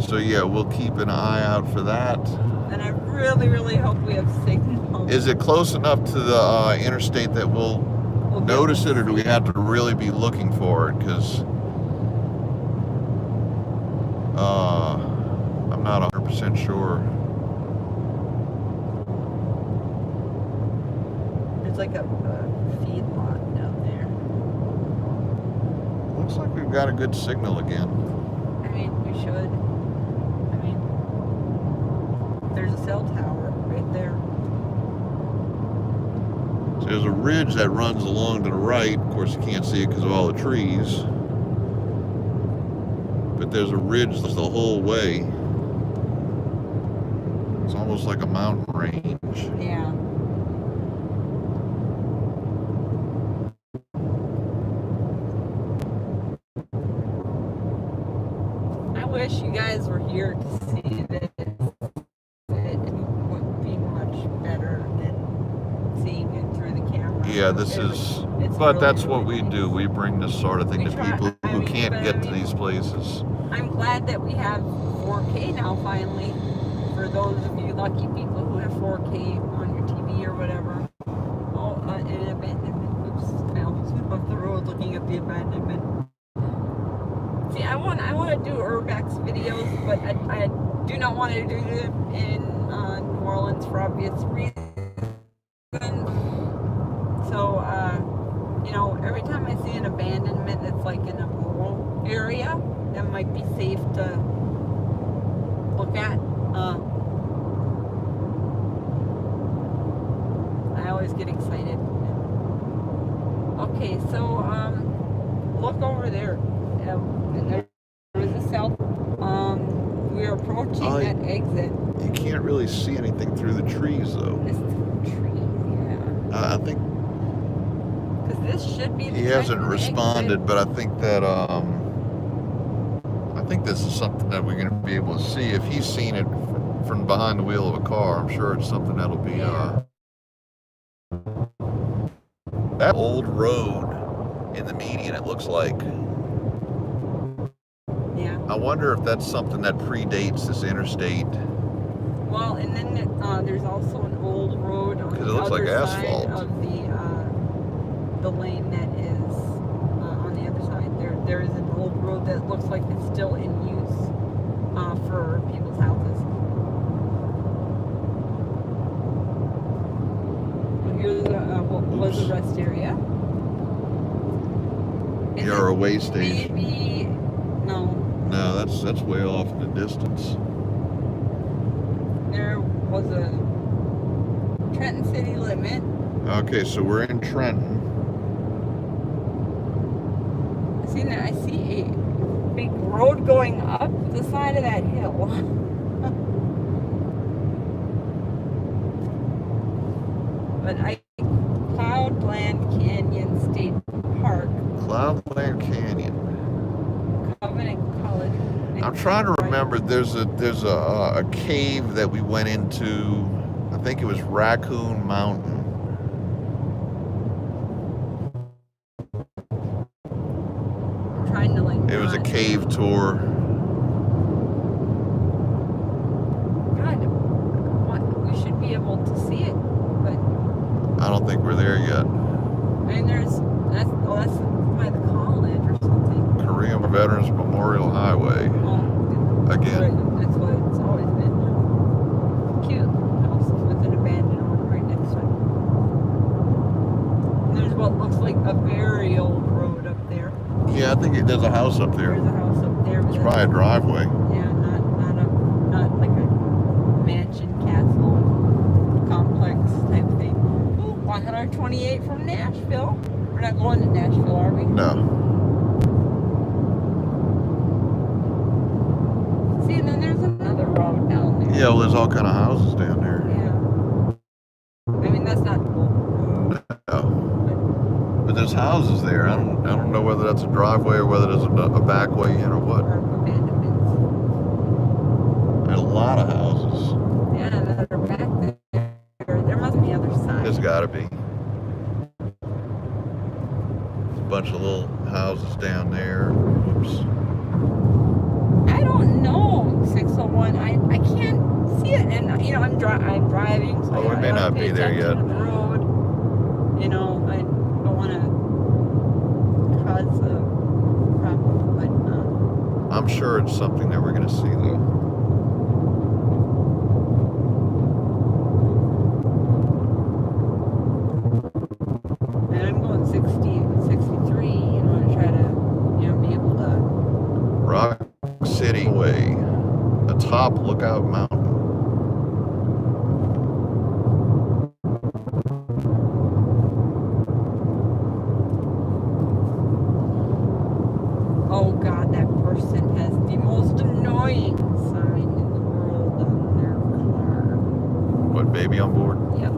So yeah, we'll keep an eye out for that. And I really, really hope we have signal. Is it close enough to the interstate that we'll notice it, or do we have to really be looking for it? Because I'm not 100% sure. There's like a feedlot down there. Looks like we've got a good signal again. I mean, we should. I mean, there's a cell tower right there. So there's a ridge that runs along to the right. Of course, you can't see it because of all the trees. But there's a ridge the whole way. It's almost like a mountain range. Yeah. I wish you guys were here to see this. It would be much better than seeing it through the camera. Yeah, but really, that's really what we nice. do. We bring this sort of thing to people who can't get to these places. I'm glad that we have 4K now finally. For those of you lucky people who have 4K on your TV or whatever. Oh, an abandonment. Oops, I almost went off the road looking at the abandonment. See, I want to do urbex videos, but I do not want to do them in New Orleans for obvious reasons. So, you know, every time I see an abandonment that's like in a rural area, that might be safe to look at. I always get excited. Okay, so look over there. And there is a cell. We're approaching that exit. You can't really see anything through the trees, though. This tree, yeah. I think Because this should be. he hasn't responded, but I think that I think this is something that we're going to be able to see. If he's seen it from behind the wheel of a car, I'm sure it's something that'll be that old road in the median. It looks like. Yeah. I wonder if that's something that predates this interstate. Well, and then there's also an old road on the looks other like side asphalt. of the lane that is on the other side. There is an old road that looks like it's still in use for people's houses. Here's what was a rest area. You're a way station. Maybe no. No, that's way off in the distance. There was a Trenton city limit. Okay, so we're in Trenton. See, now I see a big road going up the side of that hill. But Cloudland Canyon State Park. Cloudland Canyon. Covenant College. I'm trying to remember. There's a cave that we went into. I think it was Raccoon Mountain. I'm trying to It was a cave tour. God, we should be able to see it, but I don't think we're there yet. I mean, that's by the college or something. Korean Veterans Memorial Highway. Oh, Again. Right, that's what it's always been. Cute house with an abandoned one right next to it. And there's what looks like a very old road up there. Yeah, I think there's a house up there. There's a house up there. It's probably a driveway. Yeah, not like a mansion, castle, complex type thing. Ooh, 128 from Nashville. We're not going to Nashville, are we? No. See, and then there's another road down there. Yeah, well, there's all kind of houses down there. Yeah. I mean, that's not cool. No. But there's houses there. I don't know whether that's a driveway or whether there's a back way in or what. Or abandonments. There's a lot of houses. Yeah, that are back there. There must be other side. There's got to be. There's a bunch of little houses down there. Oops. I don't know, 601. I can't see it, and I'm driving, so Oh, we I may gotta not pay be there attention yet. to the road. I don't want to cause a problem, but I'm sure it's something that we're going to see, though. and I'm going 60, 63. To try to be able to. Rock City Way. Atop Lookout Mountain. Oh God, that person has the most annoying sign in the world on their car. What, baby on board? Yep.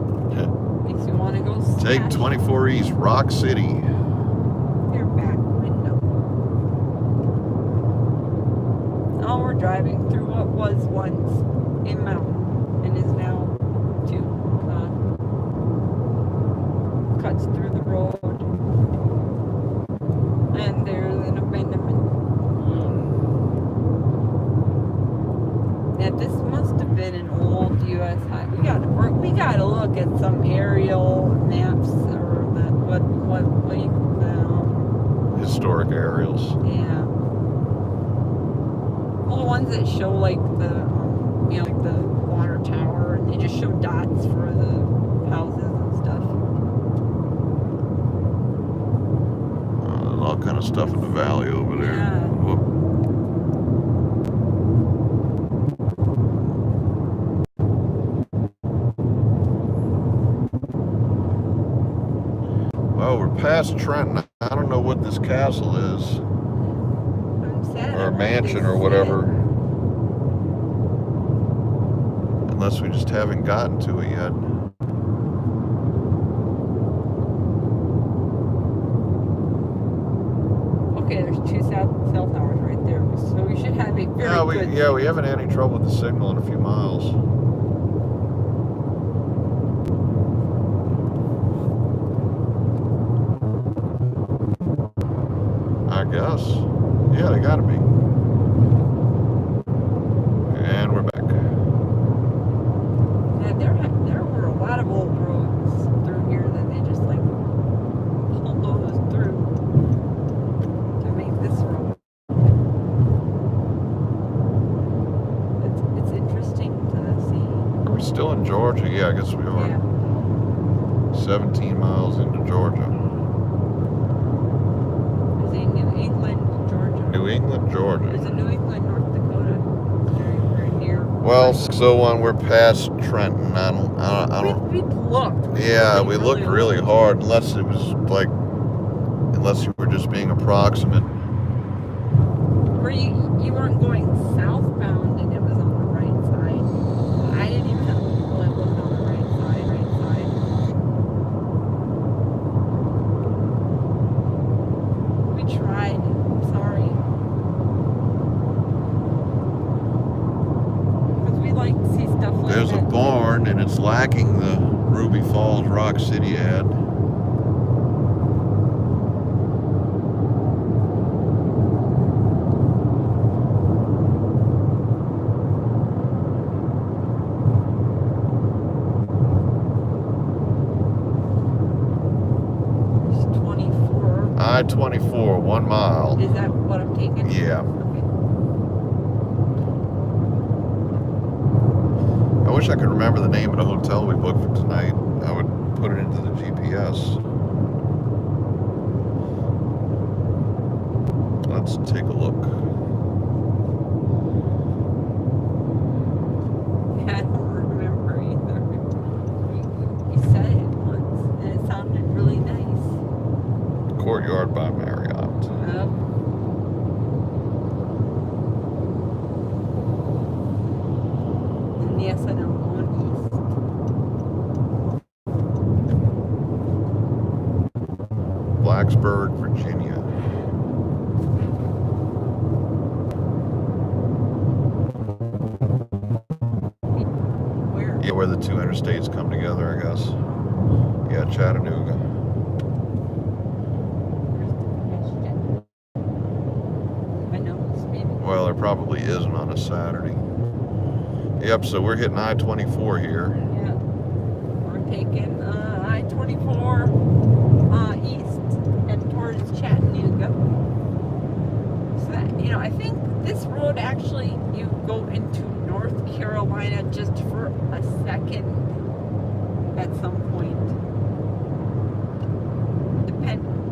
Makes you want to go Take smash 24 East, Rock City. their back window. Oh, we're driving through what was once a mountain and is now cuts through the road. And there's an abandonment. Yeah, this must have been an old U.S. highway. We gotta look at some aerial maps or what you Historic aerials. yeah. Well, the ones that show like the like the water tower, and they just show dots for the houses and stuff. There's all kind of stuff in the valley over there. Yeah. Whoop. Well, go. We're past Trenton. I don't know what this castle is. I'm sad. Or a mansion or whatever. Unless we just haven't gotten to it yet. Okay, there's 2 cell towers right there. So we should have a very good... Yeah, we haven't had any trouble with the signal in a few miles. I guess. Yeah, they gotta be. And we're back. Yeah, there were a lot of old roads through here that they just like bulldozed through to make this road. It's interesting to see. Are we still in Georgia? Yeah, I guess we are. Yeah. 17 miles into Georgia. There's a New England, Georgia. New England, Georgia. There's a New England, North Dakota. Very near. Well, so when we're past Trenton, I don't. We looked. Yeah, we looked really hard, unless you were just being approximate. Where you weren't going southbound and it was on the right side. I didn't even know it was on the right side. We tried. I'm sorry. Because we like to see stuff like There's that. a barn, and it's lacking the Ruby Falls Rock City ad. It's 24. I-24, 1 mile. Is that what I'm taking? Yeah. Okay. I wish I could remember the name of the hotel we booked for tonight. I would put it into the GPS. Let's take a look. Yeah, I don't remember either. You said it once, and it sounded really nice. Courtyard by Marriott. And yes, I know, going east. Blacksburg, Virginia. Where? Yeah, where the two interstates come together, I guess. Yeah, Chattanooga. My nose, maybe. Well, there probably isn't on a Saturday. Yep, so we're hitting I-24 here. Yeah. We're taking I-24 east and towards Chattanooga. So that, I think this road actually, you go into North Carolina just for a second at some point.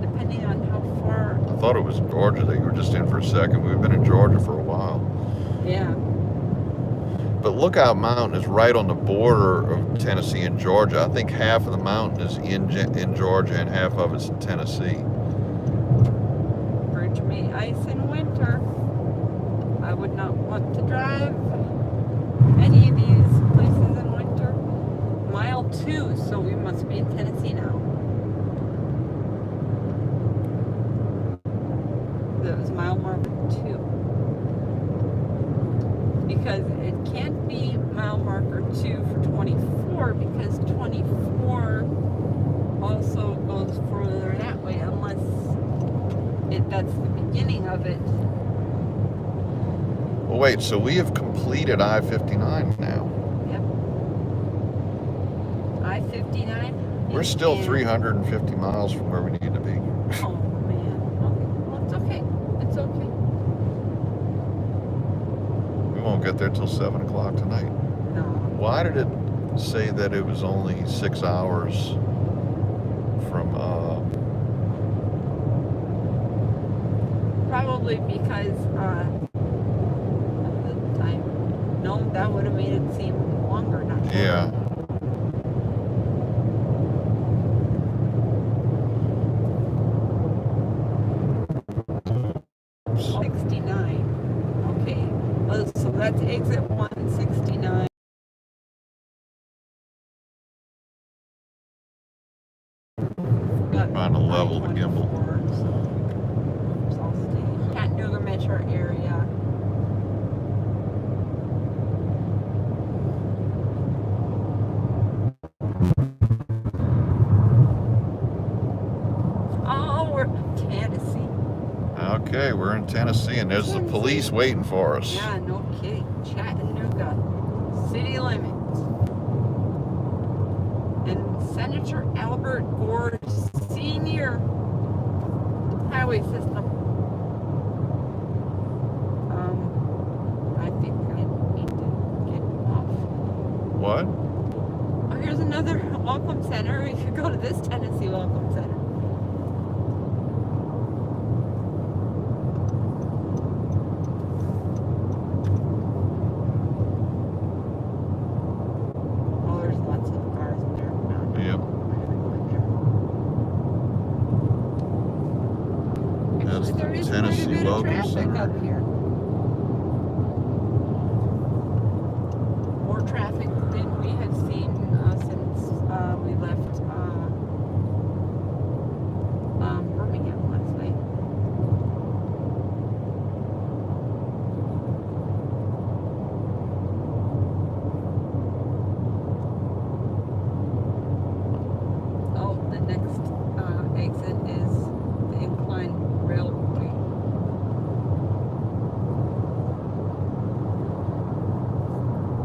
Depending on how far. I thought it was Georgia that you were just in for a second. We've been in Georgia for a while. Yeah. But Lookout Mountain is right on the border of Tennessee and Georgia. I think half of the mountain is in Georgia and half of it's in Tennessee. Bridge may ice in winter. I would not want to drive any of these places in winter. Mile 2, so we must be in Tennessee now. That was mile marker 2. Because it can't be mile marker 2 for 24 because 24 also goes further that way unless that's the beginning of it. Well, wait, so we have completed I-59 now. Yep. I-59. We're still 350 miles from where we need to be. Oh, man. Okay. Well, it's okay. It's okay. We won't get there till 7 o'clock tonight. No. Why did it say that it was only 6 hours from, Probably because of the time. No, that would have made it seem longer, not shorter. yeah. level the gimbal. So I'll stay Chattanooga metro area. Oh, we're in Tennessee. Okay, we're in Tennessee, and there's the police waiting for us. Yeah, no kidding. Chattanooga, city limits. And Senator Albert Gore's senior highway system. I think I need to get off. What? Oh, here's another welcome center. We could go to this Tennessee welcome center. Oh, there's lots of cars in there. Yep. That's Actually, there the is Tennessee quite a bit of Welcome traffic Center. up here. More traffic than we have seen since we left Birmingham last night. Oh, the next exit is the incline railway.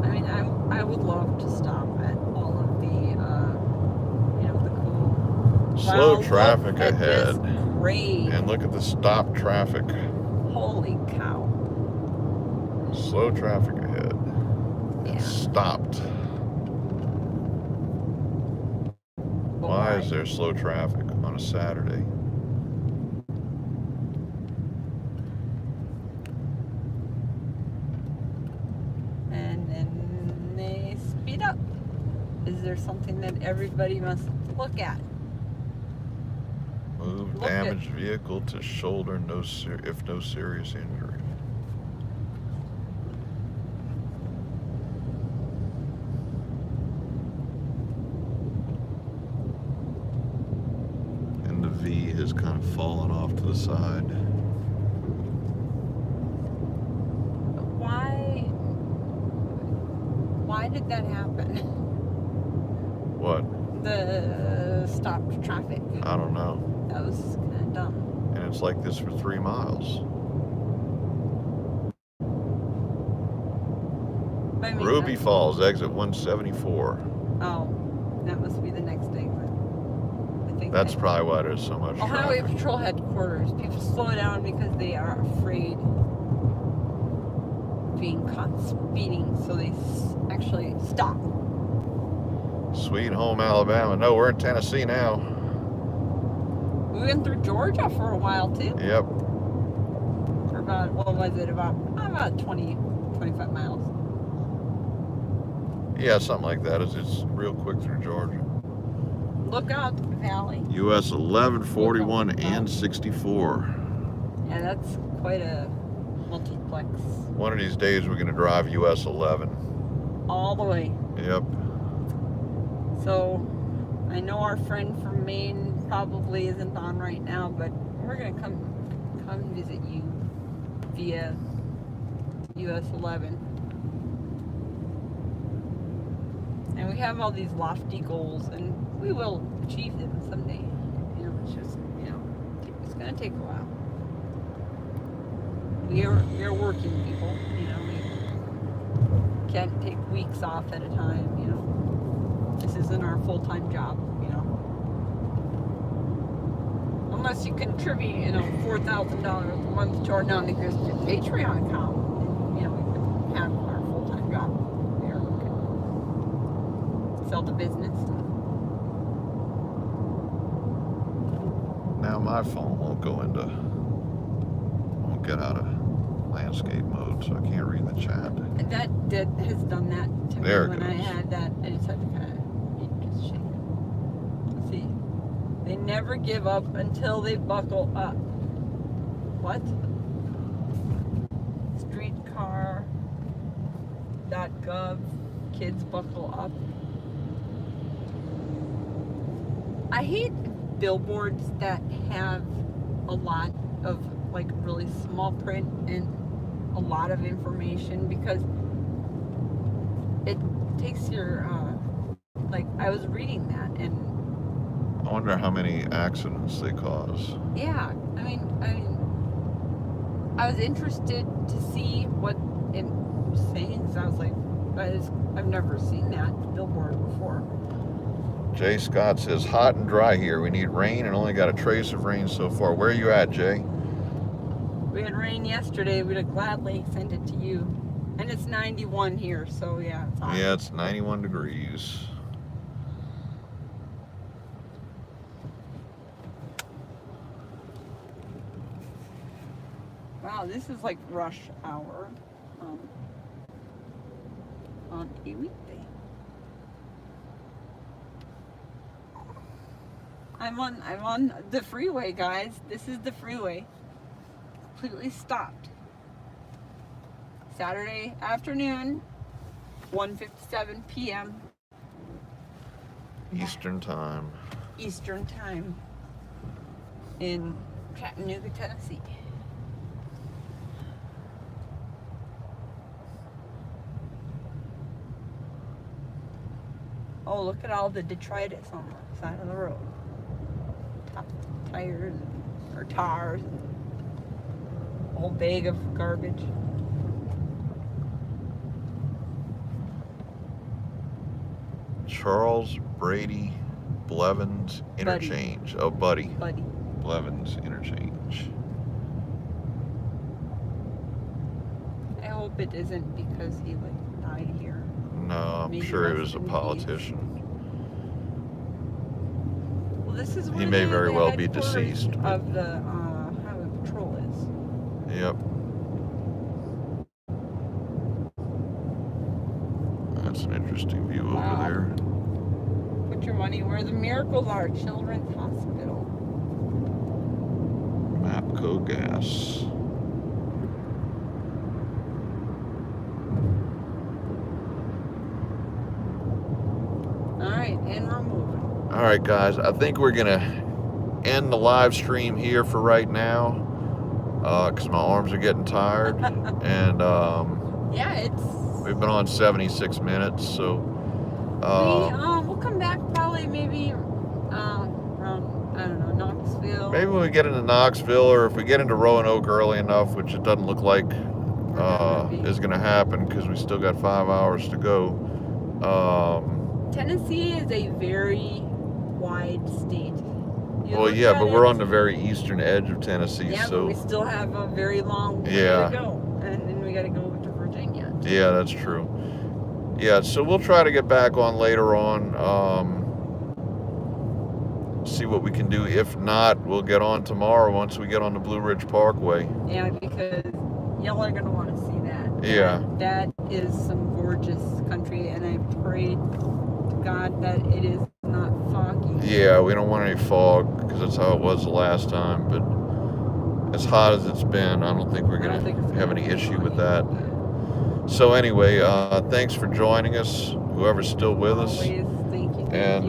I mean, I would love to stop at all of the, the cool. Slow Wow, traffic look at ahead. this grade. And look at the stop traffic. Holy cow. Slow traffic ahead. Yeah. It's stopped. But Why is there slow traffic on a Saturday? And then they speed up. Is there something that everybody must look at? Move Look damaged vehicle to shoulder if no serious injury. And the V has kind of fallen off to the side. Why did that happen? What? The stopped traffic. I don't know. That was kind of dumb. And it's like this for 3 miles. But I mean, Ruby that's- Falls, exit 174. Oh, that must be the next exit. I think That's that- probably why there's so much Highway traffic. Patrol headquarters. People slow down because they are afraid of being caught speeding, so they actually stop. Sweet home Alabama. No, we're in Tennessee now. We went through Georgia for a while too. Yep. For about, what was it, about 20, 25 miles. Yeah, something like that. It's real quick through Georgia. Look out, Valley. US 11, 41, and 64. Yeah, that's quite a multiplex. One of these days we're going to drive US 11. All the way. Yep. So, I know our friend from Maine probably isn't on right now, but we're gonna come visit you via US 11. And we have all these lofty goals, and we will achieve them someday. It's just, it's gonna take a while. We are working people, we can't take weeks off at a time, This isn't our full-time job, Unless you contribute, $4,000 a month to our non-existent Patreon account, we can have our full-time job there. We can sell the business. Now my phone won't get out of landscape mode, so I can't read the chat. And that has done that to There it me when I goes. had that. I just had to kind of just shake it. See, they never give up until they buckle up. What? Streetcar.gov. Kids buckle up. I hate billboards that have a lot of like really small print and a lot of information, because it takes your like, I was reading that, and I wonder how many accidents they cause. yeah, I mean I was interested to see what it was saying, because I was like, I've never seen that billboard before. Jay Scott says, hot and dry here. We need rain and only got a trace of rain so far. Where are you at, Jay? We had rain yesterday. We'd have gladly sent it to you. And it's 91 here, so yeah, it's hot. Yeah, it's 91 degrees. Wow, this is like rush hour on a weekday. I'm on the freeway, guys. This is the freeway. Completely stopped. Saturday afternoon, 1:57 p.m. Eastern time. Eastern time in Chattanooga, Tennessee. Oh, look at all the detritus on the side of the road. Tires or tars, a whole bag of garbage. Charles Brady Blevins interchange. Oh, Buddy. Blevins interchange. I hope it isn't because he like died here. No, I'm Maybe sure he rest was a in peace. politician. Well, this is where He may the very well be headquarters deceased, but- of the highway patrol is. Yep. That's an interesting view Wow. over there. Put your money where the miracles are. Children's Hospital. Mapco Gas. All right, and we're moving. All right, guys. I think we're gonna end the live stream here for right now, because my arms are getting tired, and Yeah, it's. we've been on 76 minutes, so We'll come back probably maybe around, I don't know, Knoxville. maybe when we get into Knoxville, or if we get into Roanoke early enough, which it doesn't look like is gonna happen, because we still got 5 hours to go. Tennessee is a very wide state. You Well, look yeah, at but it, we're on the very eastern edge of Tennessee, Yeah, but so we still have a very long way Yeah. to go. And then we got to go to Virginia. yeah, that's true. Yeah, so we'll try to get back on later on, see what we can do. If not, we'll get on tomorrow once we get on the Blue Ridge Parkway. Yeah, because y'all are going to want to see that. Yeah. That is some gorgeous country, and I pray to God that it is not foggy. Yeah, we don't want any fog, because that's how it was the last time, but as hot as it's been, I don't think we're I don't think going it's to have gonna any be issue with foggy. that. So anyway, thanks for joining us, whoever's still with us. Always, thank you. And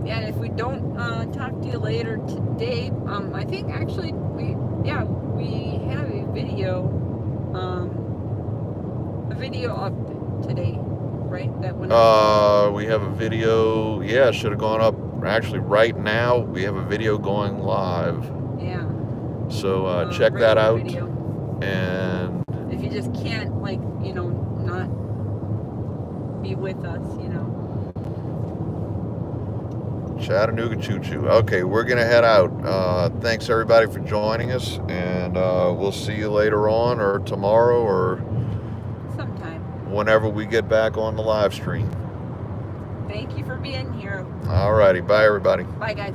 Yeah, and if we don't talk to you later today, I think actually we have a video up today, right? That went up. we have a video. Yeah, should have gone up. Actually, right now we have a video going live. Yeah. So check that out. Video. And If you just can't, like, not be with us, Chattanooga Choo Choo. Okay, we're gonna head out. Thanks everybody for joining us, and we'll see you later on, or tomorrow, or sometime. whenever we get back on the live stream. Thank you for being here. Alrighty, bye everybody. Bye, guys.